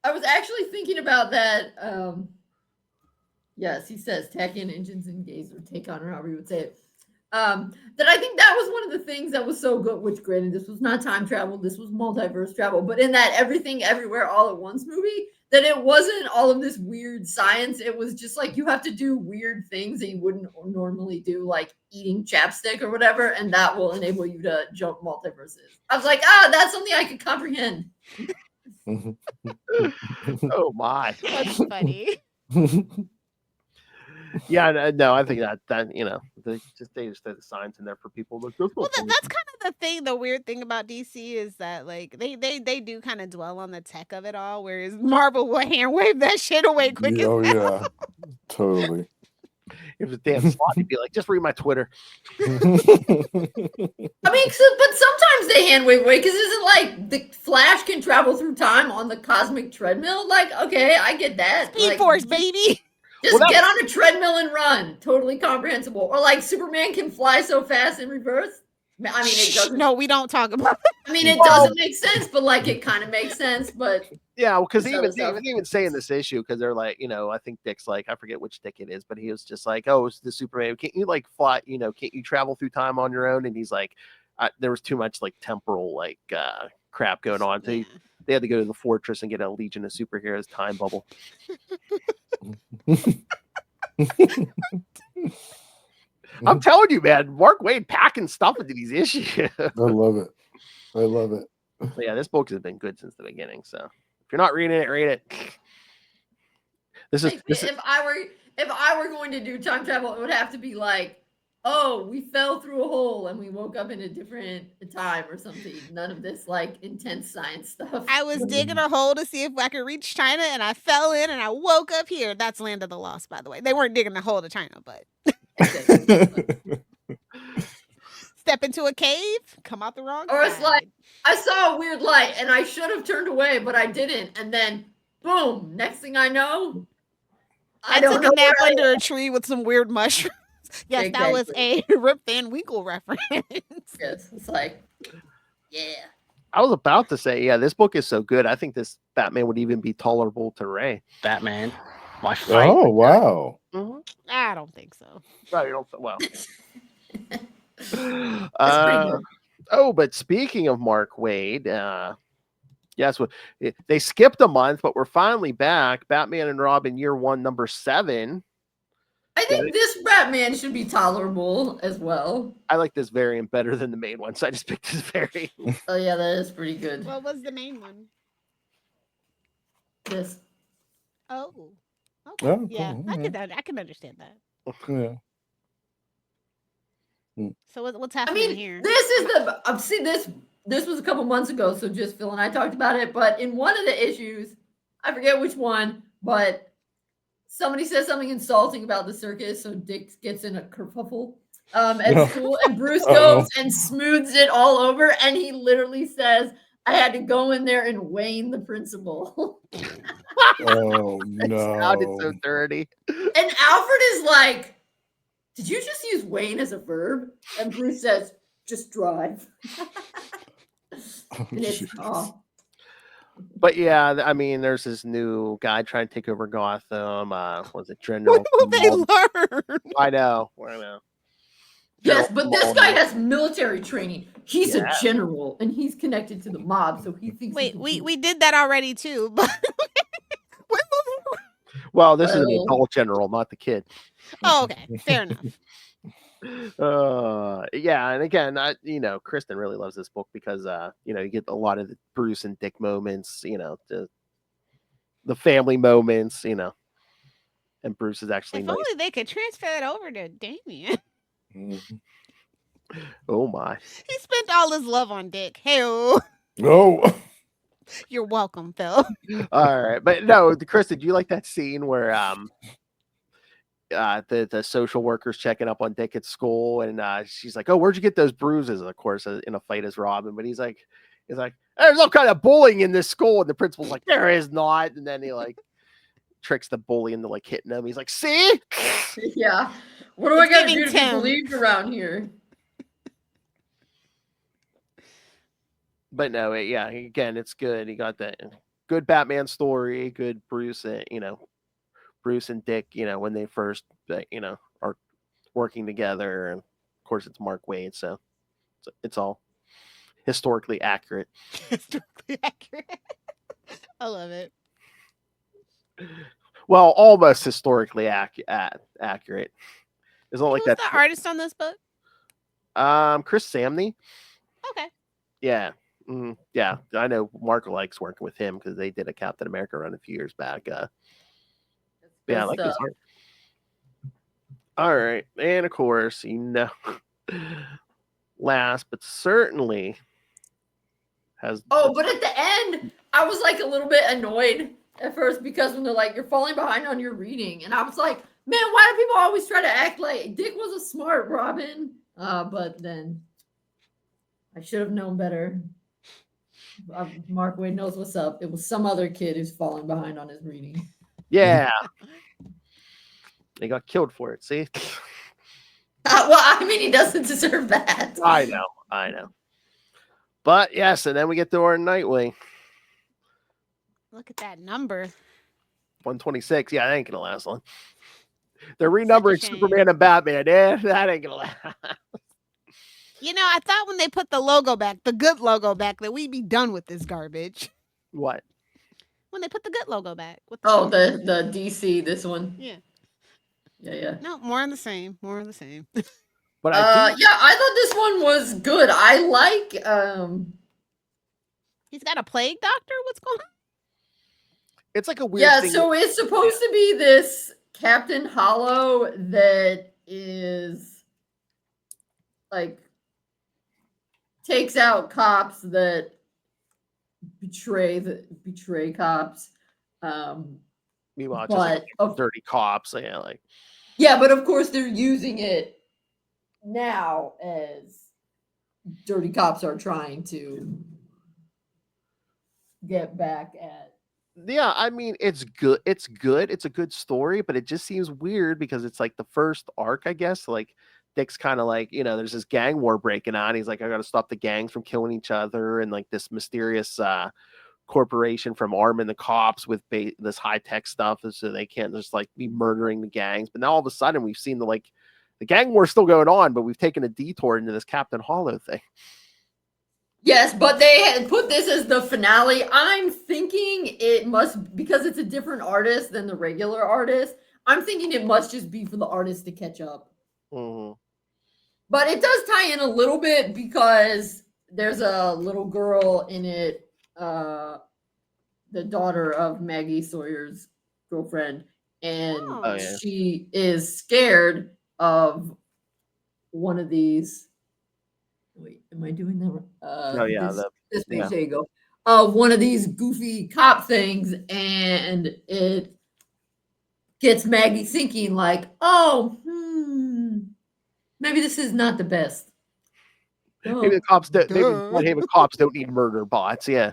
was actually thinking about that. Yes, he says Tachyon engines and gazer take on, or however you would say it. That I think that was one of the things that was so good, which granted, this was not time travel, this was multiverse travel, but in that Everything Everywhere All at Once movie, that it wasn't all of this weird science. It was just like you have to do weird things that you wouldn't normally do, like eating chapstick or whatever, and that will enable you to jump multiverses. I was like, that's something I could comprehend. Oh my. That's funny. Yeah, no, I think that they just throw the signs in there for people. Look, well, that's kind of the thing. The weird thing about DC is that like they do kind of dwell on the tech of it all, whereas Marvel will hand wave that shit away quick. Oh yeah, totally. If it's damn slot, he'd be like, just read my Twitter. I mean, but sometimes they hand wave away because isn't like the Flash can travel through time on the cosmic treadmill? Like, okay, I get that. Speed like, Force, baby. Just get on a treadmill and run. Totally comprehensible. Or like Superman can fly so fast in reverse. I mean, it doesn't. No, we don't talk about that. I mean, it doesn't make sense, but like it kind of makes sense. But yeah, because even saying this issue, because they're like, I think Dick's like, I forget which Dick it is, but he was just like, oh, it's the Superman. Can't you like fly? Can't you travel through time on your own? And he's like, there was too much like temporal like crap going on. So they had to go to the fortress and get a Legion of Superheroes time bubble. I'm telling you, man, Mark Waid packing stuff into these issues. I love it. So yeah, this book has been good since the beginning. So if you're not reading it, read it. If I were going to do time travel, it would have to be like, oh, we fell through a hole and we woke up in a different time or something. None of this like intense science stuff. I was digging a hole to see if I could reach China, and I fell in, and I woke up here. That's Land of the Lost, by the way. They weren't digging a hole to China, but step into a cave, come out the wrong side. Or it's like I saw a weird light and I should have turned away, but I didn't, and then boom! Next thing I know, I took a nap under a tree with some weird mushrooms. Yes, exactly. That was a Rip Van Winkle reference. Yes, it's like, yeah. I was about to say, yeah, this book is so good. I think this Batman would even be tolerable to Ray. Batman, my fight. Oh, wow. Mm-hmm. I don't think so. No, you don't. Well. But speaking of Mark Waid, yes, they skipped a month, but we're finally back. Batman and Robin Year 1, number 7. I think this Batman should be tolerable as well. I like this variant better than the main one, so I just picked this variant. Oh yeah, that is pretty good. What was the main one? This. Oh. Okay. Oh, yeah, cool. I can understand that. Yeah. So what's happening here? This is this was a couple months ago, so just Phil and I talked about it. But in one of the issues, I forget which one, but somebody says something insulting about the circus, so Dick gets in a kerfuffle at school, and Bruce goes and smooths it all over, and he literally says, I had to go in there and Wayne the principal. Oh, no. It sounded so dirty. And Alfred is like, did you just use Wayne as a verb? And Bruce says, just drive. But yeah, I mean, there's this new guy trying to take over Gotham. Was it General? When will they learn? I know. Yes, but this guy has military training. He's a general, and he's connected to the mob, so he thinks. Wait, we did that already too. But well, this is an adult general, not the kid. Oh, okay, fair enough. Yeah, and again, Kristen really loves this book because you get a lot of the Bruce and Dick moments, the family moments, and Bruce is actually if nice. only they could transfer that over to Damian. Oh my. He spent all his love on Dick. Hey-o. Oh. You're welcome, Phil. All right, but no, Kristen, do you like that scene where the social worker's checking up on Dick at school, and she's like, "Oh, where'd you get those bruises?" And of course, in a fight as Robin, but he's like, "There's all kind of bullying in this school," and the principal's like, "There is not," and then he like tricks the bully into like hitting him. He's like, "See?" Yeah. What do I got to do to be believed around here? But no, again, it's good. He got that good Batman story, good Bruce, Bruce and Dick, when they first, are working together. And of course, it's Mark Waid, so it's all historically accurate. Historically accurate. I love it. Well, almost historically accurate. It's not like Who's that. the artist on this book? Chris Samney. Okay. Yeah. Yeah, I know Mark likes working with him because they did a Captain America run a few years back. Yeah, I like his art. All right, and of course, last but certainly has. Oh, but at the end, I was like a little bit annoyed at first because when they're like, "You're falling behind on your reading," and I was like, "Man, why do people always try to act like Dick was a smart Robin?" But then I should have known better. Mark Waid knows what's up. It was some other kid who's falling behind on his reading. Yeah. They got killed for it, see? Well, I mean, he doesn't deserve that. I know. But yes, and then we get to our Nightwing. Look at that number. 126. Yeah, that ain't going to last long. They're renumbering Superman and Batman. That ain't going to last. I thought when they put the logo back, the good logo back, that we'd be done with this garbage. What? When they put the good logo back. The DC, this one. Yeah. Yeah. No, more of the same. More of the same. But I thought this one was good. I like He's got a plague doctor? What's going on? It's like a weird thing. So it's supposed to be this Captain Hollow that is like takes out cops that betray cops. Meanwhile, just like dirty cops. Yeah, but of course they're using it now as dirty cops are trying to get back at. Yeah, I mean, it's good. It's good. It's a good story, but it just seems weird because it's like the first arc, I guess. Like Dick's kind of like, there's this gang war breaking on. He's like, I got to stop the gangs from killing each other, and like this mysterious corporation from arming the cops with this high tech stuff, so they can't just like be murdering the gangs. But now all of a sudden, we've seen the gang war still going on, but we've taken a detour into this Captain Hollow thing. Yes, but they had put this as the finale. I'm thinking it must, because it's a different artist than the regular artist, I'm thinking it must just be for the artist to catch up. Mm-hmm. But it does tie in a little bit because there's a little girl in it, the daughter of Maggie Sawyer's girlfriend, and she is scared of one of these. Wait, am I doing that? This page, there you go. One of these goofy cop things, and it gets Maggie thinking like, maybe this is not the best. Maybe the cops don't need murder bots. Yeah.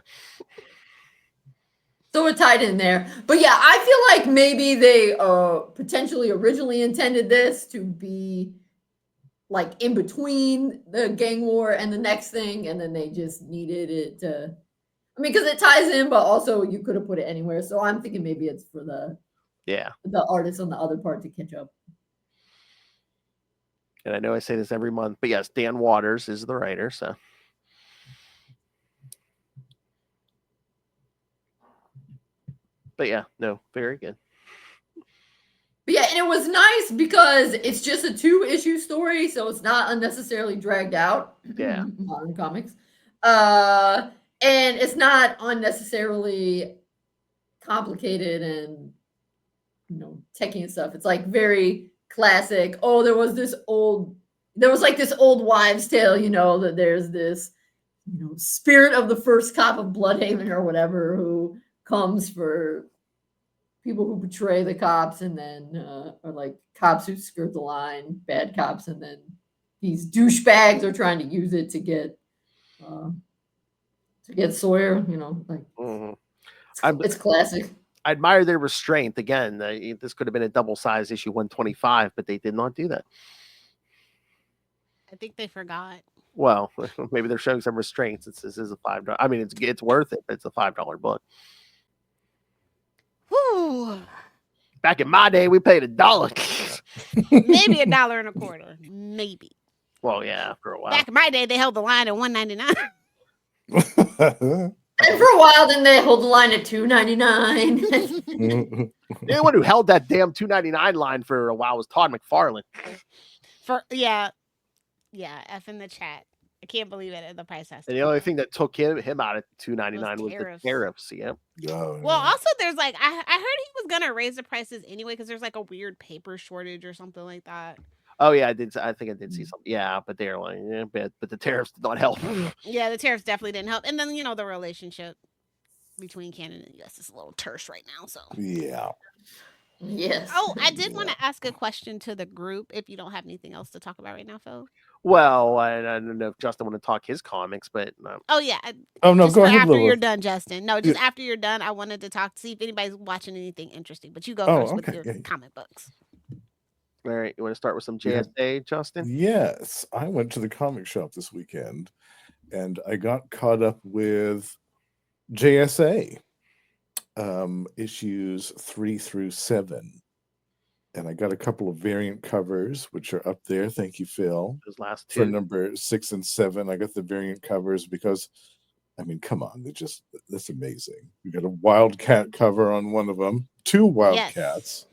So it tied in there. But yeah, I feel like maybe they potentially originally intended this to be like in between the gang war and the next thing, and then they just needed it to, because it ties in, but also you could have put it anywhere. So I'm thinking maybe it's for the artist on the other part to catch up. And I know I say this every month, but yes, Dan Waters is the writer, so. But yeah, no, very good. But yeah, and it was nice because it's just a 2-issue story, so it's not unnecessarily dragged out. Yeah. Modern comics. And it's not unnecessarily complicated and techie and stuff. It's like very classic. Oh, there was this old wives' tale, that there's this, spirit of the first cop of Bloodhaven or whatever who comes for people who betray the cops, and then or like cops who skirt the line, bad cops, and then these douchebags are trying to use it to get Sawyer. You know, like it's classic. I admire their restraint. Again, this could have been a double-sized issue 125, but they did not do that. I think they forgot. Well, maybe they're showing some restraints. This is a $5. I mean, it's worth it, but it's a $5 book. Whew. Back in my day, we paid $1. Maybe $1.25. Maybe. Well, yeah, for a while. Back in my day, they held the line at $1.99. And for a while, then they hold the line at $2.99. The only one who held that damn $2.99 line for a while was Todd McFarlane. F in the chat. I can't believe it. The price has. And the only thing that took him out at $2.99 was the tariffs. Yeah. Well, also there's like I heard he was gonna raise the prices anyway because there's like a weird paper shortage or something like that. Oh yeah, I think I did see something. Yeah, but they're like, but the tariffs did not help. Yeah, the tariffs definitely didn't help. And then the relationship between Canada and the US is a little terse right now. So yeah. Yes. Oh, I did want to ask a question to the group if you don't have anything else to talk about right now, Phil. Well, I don't know if Justin want to talk his comics, but oh yeah. Oh no, go ahead. After you're done, Justin. No, just after you're done, I wanted to see if anybody's watching anything interesting. But you go first with your comic books. All right, you want to start with some JSA, Justin? Yes, I went to the comic shop this weekend, and I got caught up with JSA issues 3 through 7. And I got a couple of variant covers, which are up there. Thank you, Phil. Those last two. For number 6 and 7, I got the variant covers because, I mean, come on, that's amazing. We got a Wildcat cover on one of them, 2 Wildcats.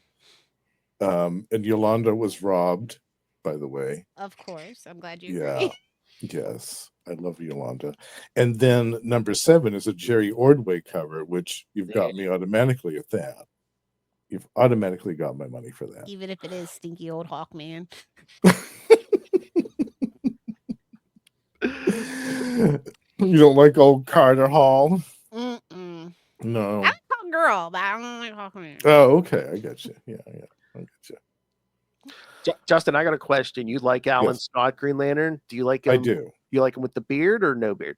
And Yolanda was robbed, by the way. Of course. I'm glad you agree. Yes. I love Yolanda. And then number 7 is a Jerry Ordway cover, which you've got me automatically at that. You've automatically got my money for that. Even if it is stinky old Hawkman. You don't like old Carter Hall? Mm-mm. No. I'm a Hawk girl, but I don't like Hawkman. Oh, okay. I got you. Yeah. I got you. Justin, I got a question. You like Alan Scott Green Lantern? Do you like him? I do. You like him with the beard or no beard?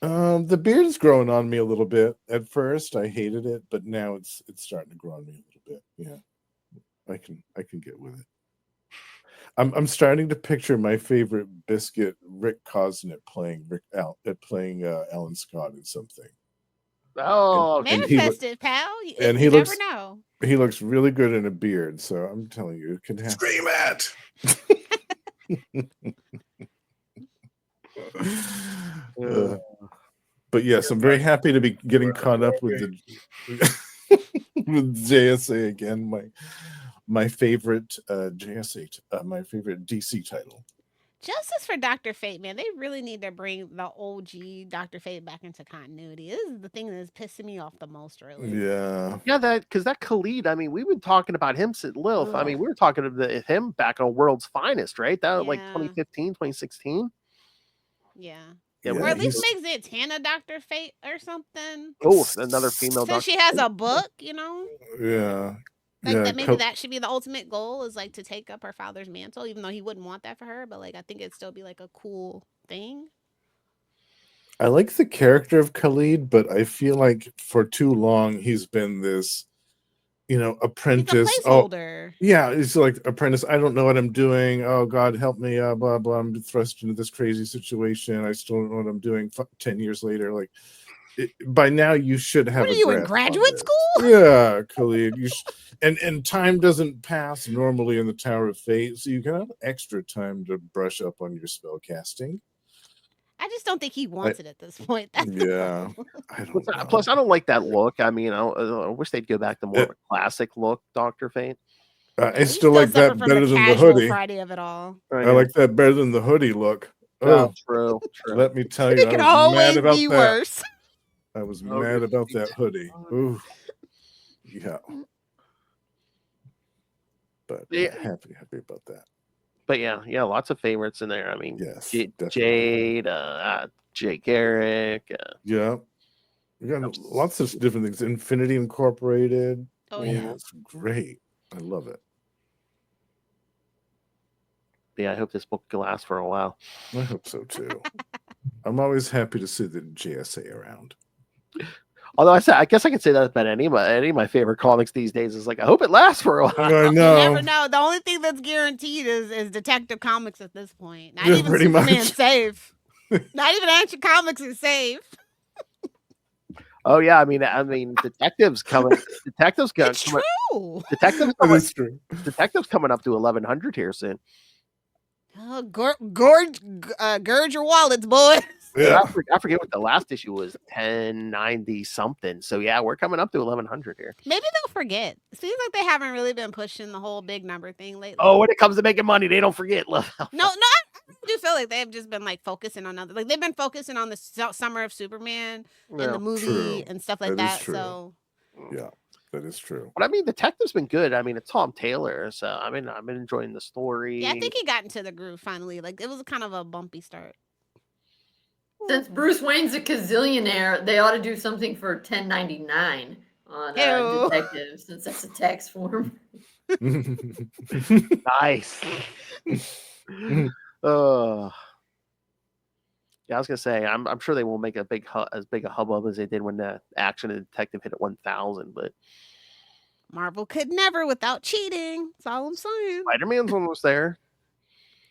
The beard is growing on me a little bit. At first, I hated it, but now it's starting to grow on me a little bit. Yeah, I can get with it. I'm starting to picture my favorite biscuit, Rick Cosnett, playing Alan Scott in something. Oh, manifest it, pal. And you never know. He looks really good in a beard, so I'm telling you, it can happen. Scream at. But yes, I'm very happy to be getting caught up with the with JSA again. My favorite JSA, my favorite DC title. Justice for Dr. Fate, man. They really need to bring the OG Dr. Fate back into continuity. This is the thing that's pissing me off the most, really. Yeah. Yeah, because that Khalid, I mean, we've been talking about him since Lilith. I mean, we were talking about him back on World's Finest, right? That was like 2015, 2016. Yeah. Yeah, or at least make Zatanna Dr. Fate or something. Oh, another female doctor. So she has a book, Yeah. Like maybe that should be the ultimate goal, is like to take up her father's mantle, even though he wouldn't want that for her. But like, I think it'd still be like a cool thing. I like the character of Khalid, but I feel like for too long he's been this, apprentice. He's a placeholder. Yeah, he's like apprentice. I don't know what I'm doing. Oh God, help me! Blah blah. I'm thrust into this crazy situation. I still don't know what I'm doing. 10 years later, like. By now you should have. What are you in graduate school? Yeah, Khalid. And time doesn't pass normally in the Tower of Fate, so you can have extra time to brush up on your spell casting. I just don't think he wants it at this point. That's Plus, I don't like that look. I mean, I wish they'd go back to more of a classic look, Dr. Fate. I still like that better than the hoodie. Friday of it all. I like that better than the hoodie look. Oh, true. Let me tell you, it could always be worse. I was mad about that hoodie. Ooh. Yeah. But happy about that. But yeah, lots of favorites in there. I mean, yes, Jade, Jake Eric. Yeah. We got lots of different things. Infinity Incorporated. Oh Yeah, yeah. it's great. I love it. Yeah, I hope this book can last for a while. I hope so too. I'm always happy to see the JSA around. Although I guess I can say that about any of my favorite comics these days. Is like I hope it lasts for a while. I You know. never know. The only thing that's guaranteed is Detective Comics at this point. Not Yeah, even pretty Superman's much. safe. Not even Action Comics is safe. Oh yeah, I mean, detectives coming. Detectives coming. It's true. Detectives That coming. is true. Detectives coming up to 1100 here soon. Oh, gird your wallets, boys. Yeah. I forget what the last issue was, 1090 something. So yeah, we're coming up to 1100 here. Maybe they'll forget. It seems like they haven't really been pushing the whole big number thing lately. Oh, when it comes to making money, they don't forget. No, I do feel like they've just been like focusing on other, like they've been focusing on the Summer of Superman and the movie True. and stuff like That is that. true. So Yeah, that is true. But I mean, Detective's been good. I mean, it's Tom Taylor, so I mean, I've been enjoying the story. yeah, I think he got into the groove finally. Like it was kind of a bumpy start. Since Bruce Wayne's a gazillionaire, they ought to do something for 1099 on Ew. Detective, since that's a tax form. Nice. Yeah, I was gonna say, I'm sure they won't make as big a hubbub as they did when the Action and Detective hit at 1,000, but Marvel could never without cheating. That's all I'm saying. Spider-Man's almost there.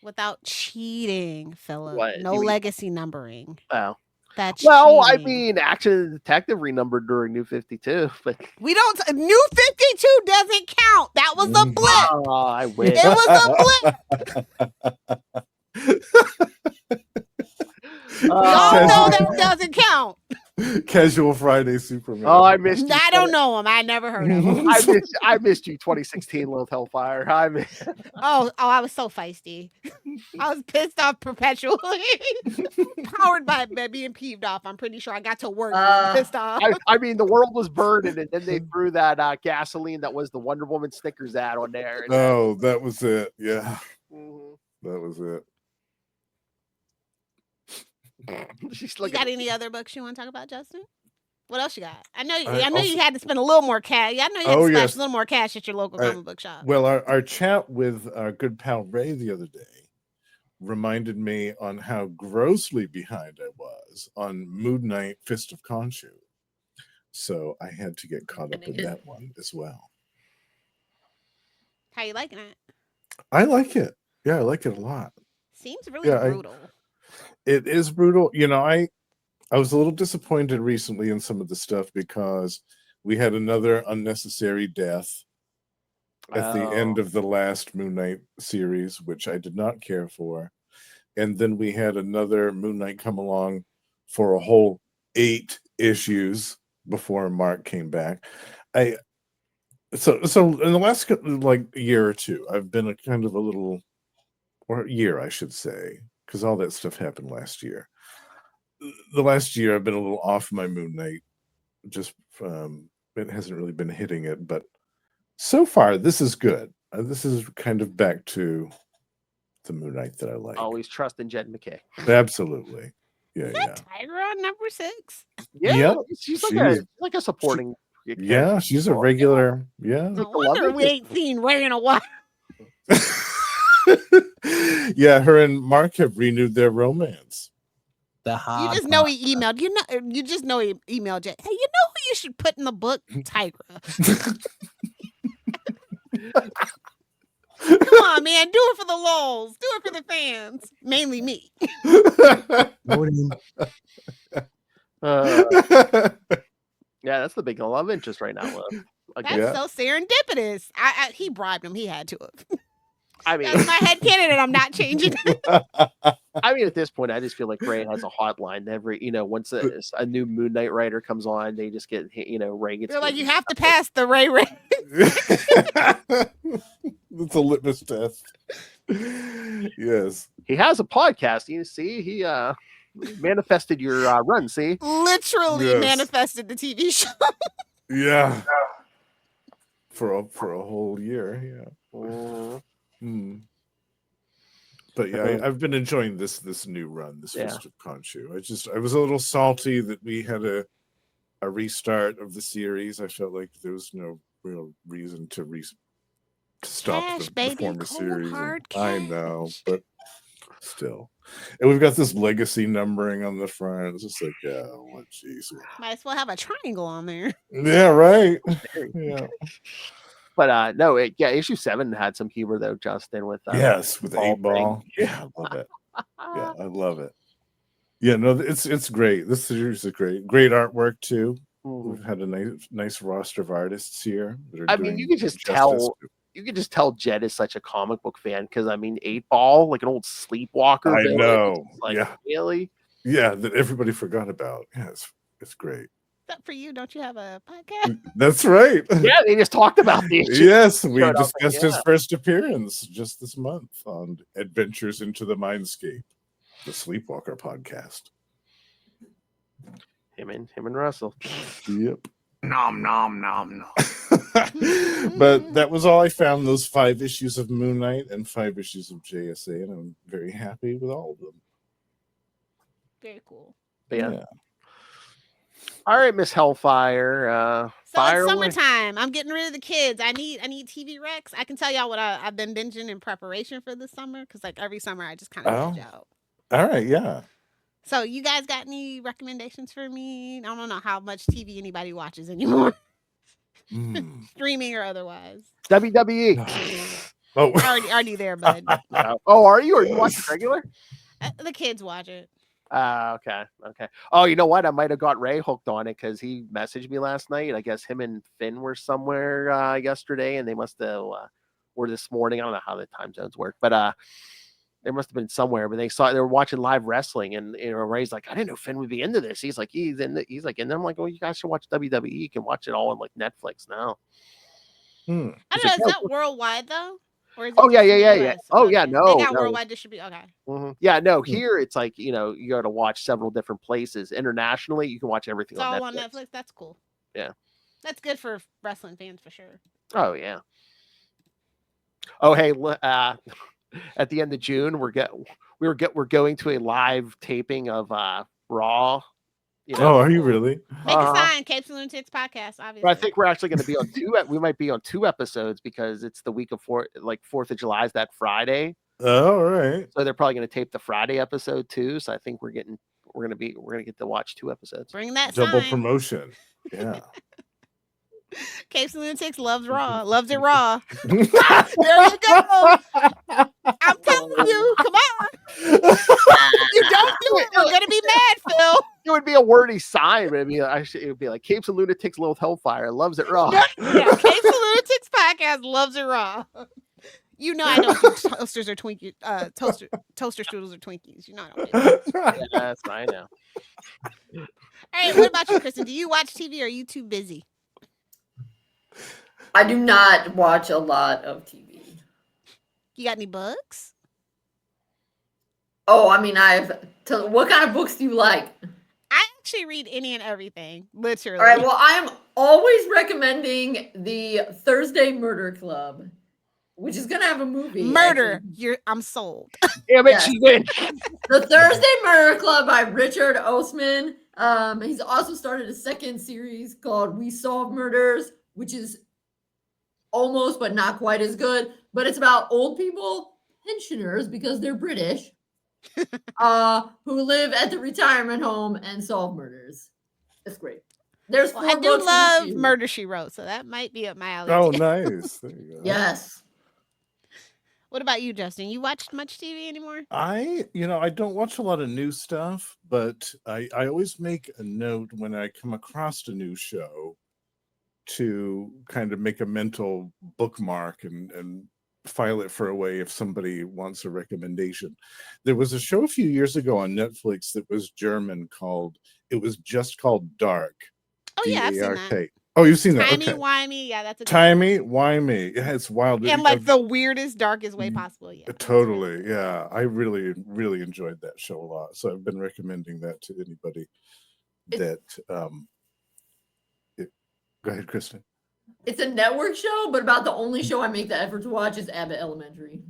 Without cheating, Philip. What, No you mean- legacy numbering. Oh. That's Well, I cheating. mean, Action and Detective renumbered during New 52, but We don't. New 52 doesn't count. That was a blip. oh, I wish. It was a blip. We all know that doesn't count. Casual Friday Superman. Oh, I missed you. I don't know him. I never heard of him. I missed you, 2016 Lilith Hellfire. Oh, I was so feisty. I was pissed off perpetually. Powered by being peeved off. I'm pretty sure I got to work pissed off. I mean, the world was burning, and then they threw that gasoline that was the Wonder Woman stickers ad on there. Oh, that was it. Yeah, Mhm. that was it. You got any other books you want to talk about, Justin? What else you got? I know also- you had to spend a little more cash. I know you had to splash a little more cash at your local comic book shop. Well, our chat with our good pal Ray the other day reminded me on how grossly behind I was on Moon Knight Fist of Khonshu. So I had to get caught up in that one as well. How you liking it? I like it. Yeah, I like it a lot. Seems really brutal. It is brutal. You know, I was a little disappointed recently in some of the stuff because we had another unnecessary death at the end of the last Moon Knight series, which I did not care for. And then we had another Moon Knight come along for a whole 8 issues before Mark came back. So in the last year or two, I've been or year, I should say, because all that stuff happened last year. The last year, I've been a little off my Moon Knight. Just it hasn't really been hitting it, but so far this is good. This is kind of back to the Moon Knight that I like. Always trust in Jed McKay. Absolutely, yeah. Tiger on number 6. Yeah, she's like a supporting. Yeah, she's a regular. Yeah, no wonder we ain't seen Ray in a while. Yeah, her and Mark have renewed their romance. You just know he emailed. You just know he emailed you. Hey, you know who you should put in the book? Tigra. Come on, man. Do it for the lulz. Do it for the fans. Mainly me. Yeah, that's the big love interest right now. That's so serendipitous. He bribed him. He had to have. I mean, that's my head canon. I'm not changing it. I mean, at this point, I just feel like Ray has a hotline. Once a new Moon Knight writer comes on, they just get, Ray gets. They're like, you have to pass the Ray. It's a litmus test. Yes. He has a podcast. You see, he manifested your run. See, literally manifested the TV show. Yeah. For a whole year. Yeah. But yeah, I've been enjoying this new run, this Fist of Khonshu. I was a little salty that we had a restart of the series. I felt like there was no real reason to stop Cash, the baby, former cold series. hard I know, cash. but still. And we've got this legacy numbering on the front. It's just like, oh, jeez. Might as well have a triangle on there. Yeah, right. Yeah. But no, issue 7 had some humor though, Justin, with Yes, with the ball 8-ball. Yeah, I love it. Yeah, I love it. Yeah, no, it's great. This series is great. Great artwork too. We've had a nice roster of artists here that are I doing mean, you could just justice. tell Jed is such a comic book fan because I mean, 8-ball, like an old Sleepwalker I villain. know. Like, yeah, really? Yeah, that everybody forgot about. Yeah, it's great. Except for you, don't you have a podcast? That's right. Yeah, they just talked about the issue. Yes, we Showed up, discussed his first appearance just this month on Adventures into the Mindscape, the Sleepwalker podcast. Him and Russell. Yep. Nom nom nom nom. But that was all I found, those 5 issues of Moon Knight and 5 issues of JSA, and I'm very happy with all of them. Very cool. Yeah. All right, Miss Hellfire. So it's summertime. I'm getting rid of the kids. I need TV Rex. I can tell y'all what I've been binging in preparation for this summer, because like every summer I just kind of binge out. All right, yeah. So you guys got any recommendations for me? I don't know how much TV anybody watches anymore. Streaming or otherwise. WWE. Oh, already there, bud. Oh, are you? Are you watching regular? The kids watch it. Okay. Oh, you know what? I might have got Ray hooked on it because he messaged me last night. I guess him and Finn were somewhere yesterday, and they must have were this morning. I don't know how the time zones work, but they must have been somewhere. But they were watching live wrestling, and Ray's like, I didn't know Finn would be into this. He's like, and I'm like, oh, you guys should watch WWE. You can watch it all on like Netflix now. I don't know. Is that worldwide though? Oh yeah. Oh yeah, no. They got worldwide distribution. Okay. Yeah, no. Here it's like you got to watch several different places. Internationally, you can watch everything. It's all on Netflix. That's cool. Yeah, that's good for wrestling fans for sure. Oh yeah. Oh hey, at the end of June, we're going to a live taping of Raw. Oh, are you really? Make a sign, Capes Lunatics podcast, obviously. But I think we're actually going to be on 2. We might be on 2 episodes because it's the week of 4th of July is that Friday. Oh, all right. So they're probably going to tape the Friday episode too. So I think we're going to get to watch 2 episodes. Bring that double sign. Promotion. Yeah. Capes Lunatics loves Raw. Loves it raw. There you go. I'm telling you. Come on. You don't do it. We're going to be mad, Phil. It would be a wordy sign, but it would be like Capes and Lunatics Lilith Hellfire loves it raw. Yeah, Capes and Lunatics podcast loves it raw. You know I don't do toasters or Twinkies. Toaster strudels or Twinkies. You know I don't do that. Yes, I know. All right, what about you, Kristen? Do you watch TV or are you too busy? I do not watch a lot of TV. You got any books? Oh, I mean, what kind of books do you like? I actually read any and everything, literally. All right, well, I'm always recommending the Thursday Murder Club, which is going to have a movie. Murder. I'm sold. Yeah, but she win. The Thursday Murder Club by Richard Osman. He's also started a second series called We Solve Murders, which is almost but not quite as good. But it's about old people, pensioners, because they're British, who live at the retirement home and solve murders. It's great. There's 4 I do books love Murder, She Wrote, so that might be up my alley. Oh, nice. There you go. Yes. What about you, Justin? You watch much TV anymore? I don't watch a lot of new stuff, but I always make a note when I come across a new show to kind of make a mental bookmark and file it for a way if somebody wants a recommendation. There was a show a few years ago on Netflix that was German called Dark. Oh yeah, I've seen that. Oh, you've seen that? Timey-wimey, yeah, that's a timey-wimey. Yeah, it's wild. In like the weirdest, darkest way possible. Yeah, totally. Yeah, I really, really enjoyed that show a lot. So I've been recommending that to anybody that. Go ahead, Kristen. It's a network show, but about the only show I make the effort to watch is Abbott Elementary.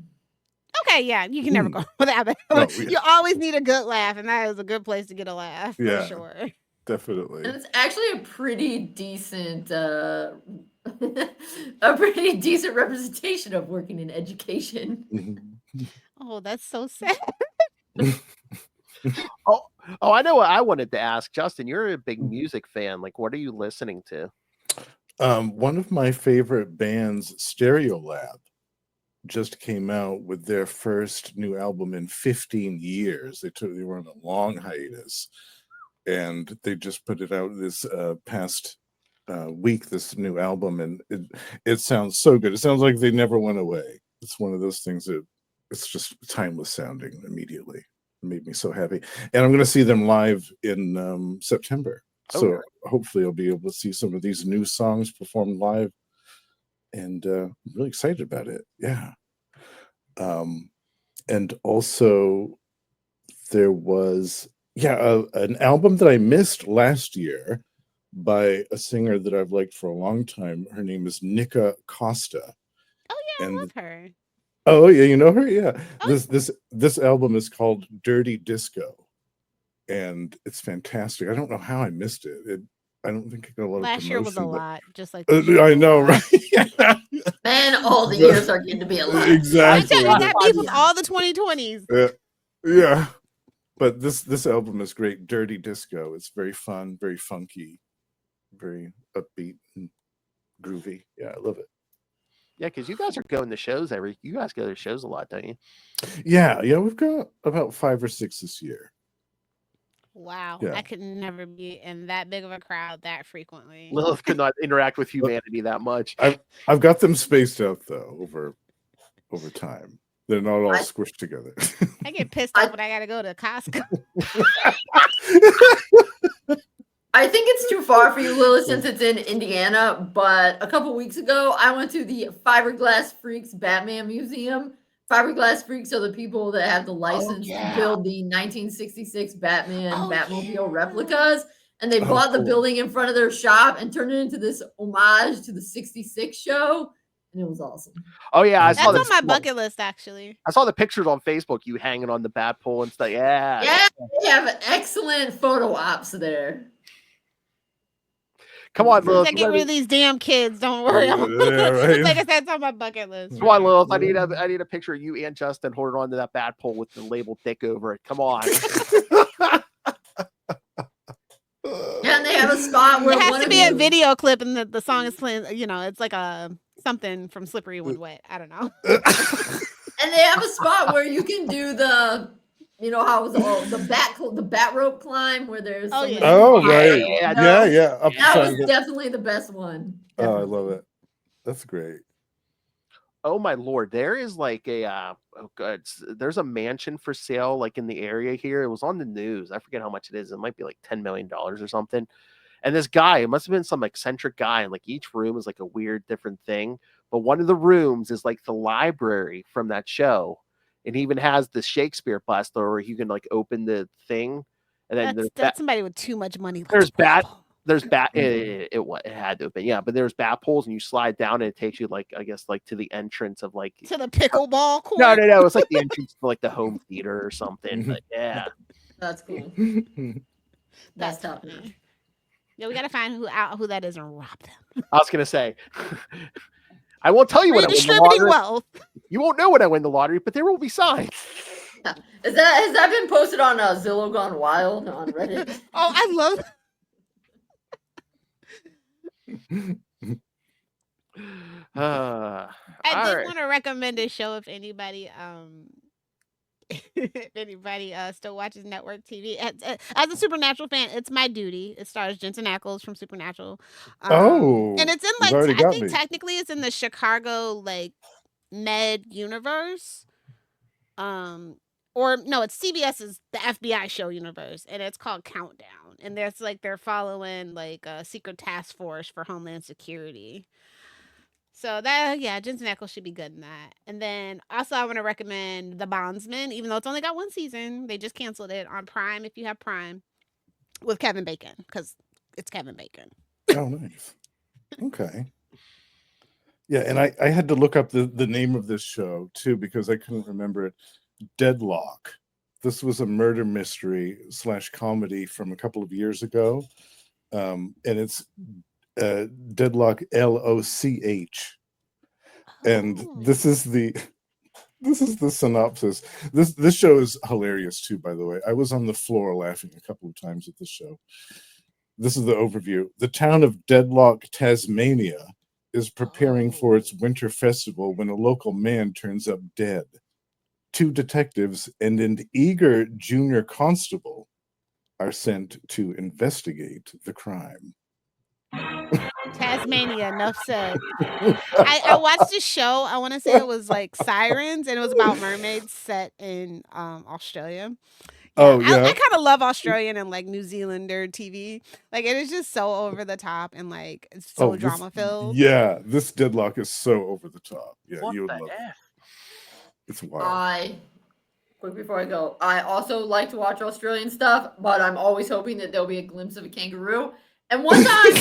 Okay, yeah, you can never go with Abbott. No, yeah. You always need a good laugh, and that is a good place to get a laugh for sure. Definitely. And it's actually a pretty decent a pretty decent representation of working in education. Oh, that's so sad. Oh, I know what I wanted to ask. Justin, you're a big music fan. Like, what are you listening to? One of my favorite bands, Stereolab, just came out with their first new album in 15 years. They were on a long hiatus, and they just put it out this past week, this new album, and it sounds so good. It sounds like they never went away. It's one of those things that it's just timeless sounding immediately. It made me so happy. And I'm going to see them live in September. So hopefully I'll be able to see some of these new songs performed live. And I'm really excited about it. Yeah. And also there was, an album that I missed last year by a singer that I've liked for a long time. Her name is Nika Costa. Oh yeah, I love her. Oh yeah, you know her? Yeah. Oh. This album is called Dirty Disco. And it's fantastic. I don't know how I missed it. I don't think I got a lot of Last year was a promotion, but- lot, just like I know, right? Man, all the years are getting to be a lot. Exactly. I tell you, that beef with all the 2020s. Yeah. But this album is great. Dirty Disco. It's very fun, very funky, very upbeat and groovy. Yeah, I love it. Yeah, because you guys are going to shows you guys go to shows a lot, don't you? Yeah, we've got about 5 or 6 this year. Wow, Yeah. I could never be in that big of a crowd that frequently. Lilith could not interact with humanity that much. I've got them spaced out though over time. They're not all squished together. I get pissed off when I gotta go to Costco. I think it's too far for you, Lilith, since it's in Indiana. But a couple weeks ago, I went to the Fiberglass Freaks Batman Museum. Fiberglass Freaks are the people that have the license to build the 1966 Batmobile replicas. And they bought the building in front of their shop and turned it into this homage to the 66 show. And it was awesome. Oh yeah, I saw That's on my bucket list, actually. I saw the pictures on Facebook. You hanging on the bat pole and stuff. Yeah. Yeah, they have excellent photo ops there. Come on, Lilith. I get rid of these damn kids. Don't worry. Right. Like I said, it's on my bucket list. Come on, Lilith. I need a picture of you and Justin holding on to that bat pole with the label "Dick" over it. Come on. Yeah, and they have a spot where it has to be a video clip, and the song is playing. You know, it's like a something from Slippery When Wet. I don't know. And they have a spot where you can do the, you know how it was the bat rope climb where there's. Right. Yeah. That was definitely the best one. Oh, I love it. That's great. Oh my lord, there is like there's a mansion for sale like in the area here. It was on the news. I forget how much it is. It might be like $10 million or something. And this guy, it must have been some eccentric guy, and like each room is like a weird different thing. But one of the rooms is like the library from that show. It even has the Shakespeare bust where you can like open the thing, and then that's somebody with too much money. There's it had to have been, yeah, but there's bat poles and you slide down and it takes you like, I guess, like to the entrance of like to the pickleball court. No, it's like the entrance to like the home theater or something. But yeah, that's cool. That's tough. Yeah, we gotta find who that is and rob them. I was gonna say, I won't tell you when I win the lottery. Wealth. You won't know when I win the lottery, but there will be signs. Has that been posted on Zillow Gone Wild on Reddit? Oh, I love. I did want to recommend a show if anybody still watches network TV. As a Supernatural fan, it's my duty. It stars Jensen Ackles from Supernatural. And it's in like I think technically it's in the Chicago like med universe. Or no, it's CBS's the FBI show universe, and it's called Countdown. And there's like they're following like a secret task force for Homeland Security. So that Jensen Ackles should be good in that. And then also I want to recommend The Bondsman, even though it's only got one season. They just canceled it on Prime if you have Prime, with Kevin Bacon, because it's Kevin Bacon. Oh, nice. Okay. Yeah, and I had to look up the name of this show too because I couldn't remember it. Deadlock. This was a murder mystery / comedy from a couple of years ago, and it's Deadlock LOCH, and this is the synopsis. This show is hilarious too, by the way. I was on the floor laughing a couple of times at this show. This is the overview. The town of Deadlock, Tasmania is preparing for its winter festival when a local man turns up dead. 2 detectives and an eager junior constable are sent to investigate the crime. Tasmania, enough said. I watched this show. I want to say it was like Sirens, and it was about mermaids set in Australia. Oh, I yeah. kind of love Australian and like New Zealander TV. Like it is just so over the top and like it's so drama filled. Yeah, this Deadlock is so over the top. Yeah, What you would the love F? it. It's wild. Quick before I go, I also like to watch Australian stuff, but I'm always hoping that there'll be a glimpse of a kangaroo. And one time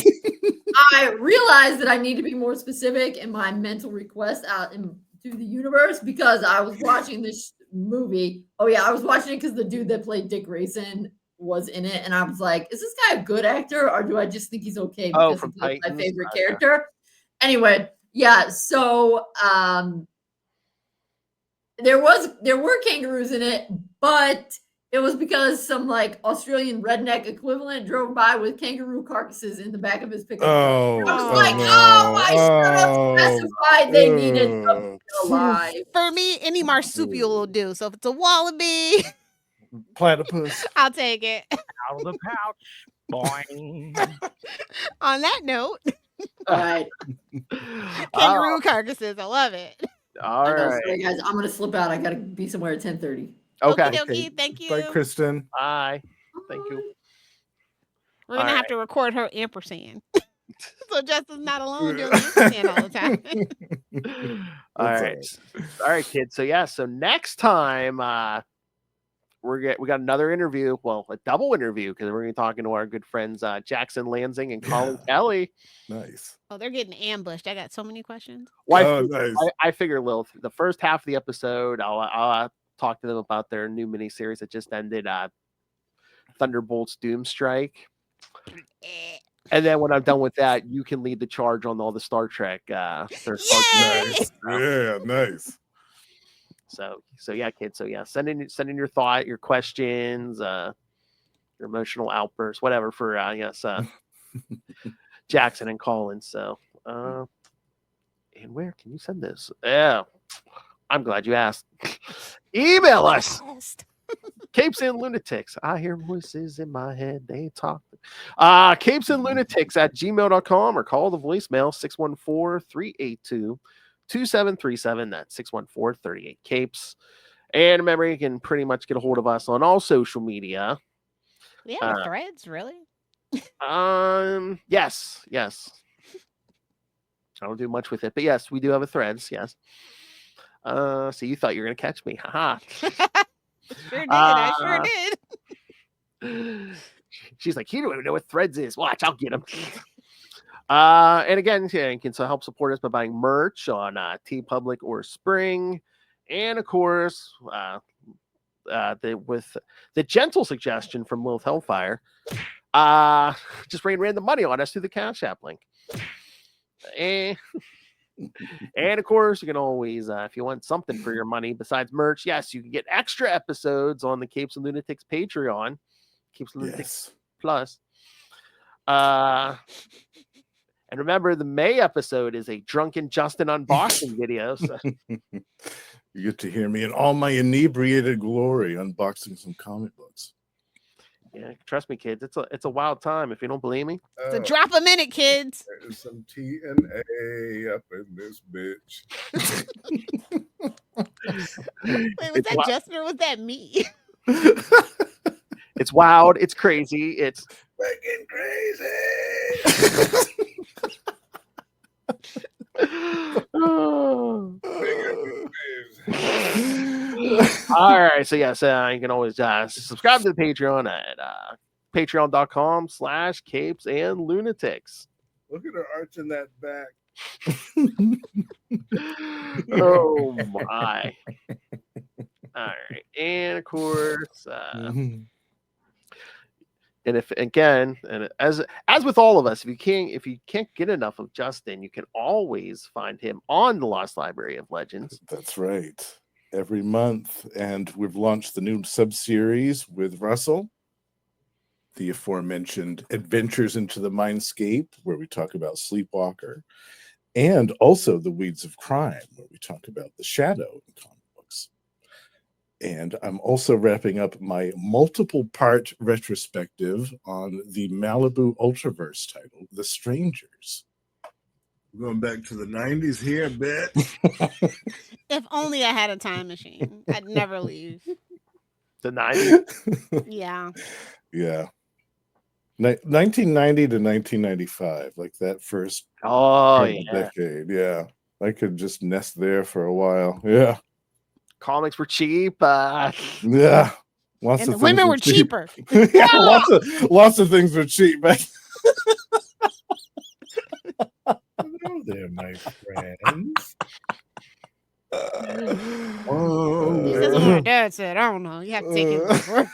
I realized that I need to be more specific in my mental request out into the universe because I was watching this movie. Oh yeah, I was watching it because the dude that played Dick Grayson was in it, and I was like, "Is this guy a good actor, or do I just think he's okay because from he's like my Titans? favorite Okay. character?" Anyway, yeah. So there were kangaroos in it, but it was because some like Australian redneck equivalent drove by with kangaroo carcasses in the back of his pickup truck. I was like, I should have specified they needed something alive. For me, any marsupial will do. So if it's a wallaby, platypus, I'll take it. Out of the pouch. Boing. On that note, all right. Kangaroo carcasses. I love it. All right. Sorry, guys. I'm going to slip out. I got to be somewhere at 10:30. Okay. Okie, thank you. Bye, Kristen. Bye. Thank you. We're going to have to record her ampersand. So Justin's not alone doing ampersand all the time. All right, kids. So next time we got another interview. Well, a double interview because we're going to be talking to our good friends Jackson Lansing and Colin Kelly. Nice. Oh, they're getting ambushed. I got so many questions. Nice. I figure, Lilith, the first half of the episode, I'll talk to them about their new miniseries that just ended, Thunderbolts Doomstrike. And then when I'm done with that, you can lead the charge on all the Star Trek. Nice. Yeah, nice. So yeah, kids. So yeah, send in your thought, your questions, your emotional outbursts, whatever for Jackson and Colin. So and where can you send this? Yeah, I'm glad you asked. Email us. CapesandLunatics. I hear voices in my head. They talk. CapesandLunatics@gmail.com or call the voicemail 614-382-2737. That's 614-38-CAPES. And remember, you can pretty much get a hold of us on all social media. We have threads, really? Yes. I don't do much with it, but yes, we do have a threads. Yes. So you thought you were gonna catch me? Haha. Sure did. I sure did. She's like, you don't even know what threads is. Watch, I'll get them. And again, you can help support us by buying merch on TeePublic or Spring. And of course, with the gentle suggestion from Lilith Hellfire, just rain random money on us through the Cash App link. And of course, you can always, if you want something for your money besides merch, yes, you can get extra episodes on the Capes and Lunatics Patreon, Capes and Lunatics Plus. And remember, the May episode is a drunken Justin unboxing video. So. You get to hear me in all my inebriated glory unboxing some comic books. Yeah, trust me, kids. It's a wild time. If you don't believe me, so drop a minute, kids. There's some TNA up in this bitch. Wait, was that Justin or was that me? It's wild. It's crazy. It's fucking crazy. All right, so yes, you can always subscribe to the Patreon at patreon.com/CapesandLunatics. Look at her arching that back. Oh my. All right, and of course And if again, and as with all of us, if you can't get enough of Justin, you can always find him on the Lost Library of Legends. That's right. Every month, and we've launched the new sub-series with Russell, the aforementioned Adventures into the Mindscape, where we talk about Sleepwalker, and also the Weeds of Crime, where we talk about the Shadow in comic books. And I'm also wrapping up my multiple-part retrospective on the Malibu Ultraverse title, The Strangers. Going back to the 90s here a bit. If only I had a time machine, I'd never leave. The 90s? Yeah. Yeah. 1990 to 1995, like that first decade. Yeah. I could just nest there for a while. Yeah. Comics were cheap. Yeah. Lots and of the women were cheaper. Yeah, lots of things were cheap. Hello there, my friends. He says what my dad said. I don't know. You have to take him for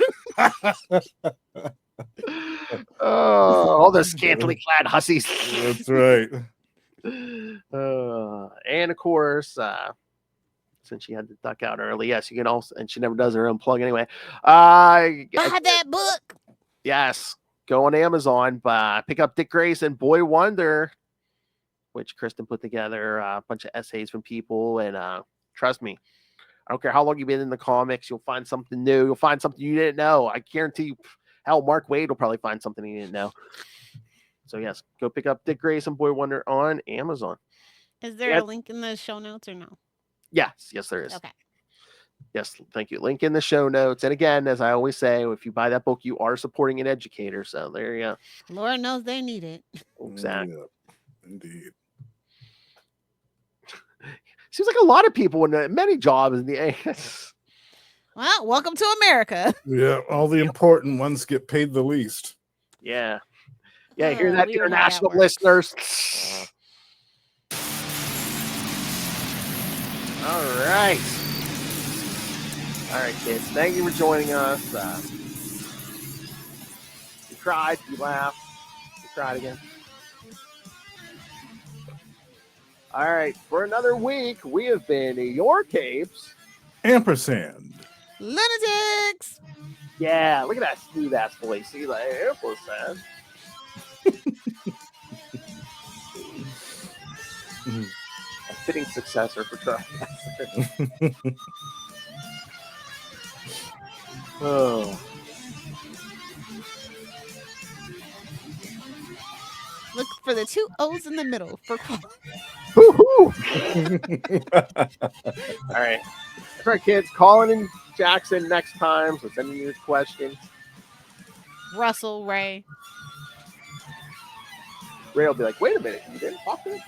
all those scantily clad hussies. That's right. And of course, since she had to duck out early, yes, you can also, and she never does her own plug anyway. Buy that book. Yes, go on Amazon, pick up Dick Grayson, Boy Wonder, which Kristen put together a bunch of essays from people, and trust me, I don't care how long you've been in the comics, you'll find something new. You'll find something you didn't know. I guarantee you, hell, Mark Waid will probably find something he didn't know. So yes, go pick up Dick Grayson, Boy Wonder on Amazon. Is there a link in the show notes or no? Yes, there is. Okay. Yes, thank you. Link in the show notes. And again, as I always say, if you buy that book, you are supporting an educator. So there you go. Lord knows they need it. Exactly. Yeah, indeed. Seems like a lot of people in many jobs in the Well, welcome to America. Yeah, all the important ones get paid the least. Yeah. Yeah, hear that, international listeners? All right. All right, kids. Thank you for joining us. You cried, you laughed, you cried again. All right, for another week, we have been your Capes. Ampersand. Lunatics. Yeah, look at that smooth ass voice. See, like Ampersand. A fitting successor for Charlie. Oh. Look for the 2 O's in the middle for All right. That's right, kids. Colin and Jackson next time. So send me your questions. Russell, Ray. Ray will be like, wait a minute. You didn't talk to me?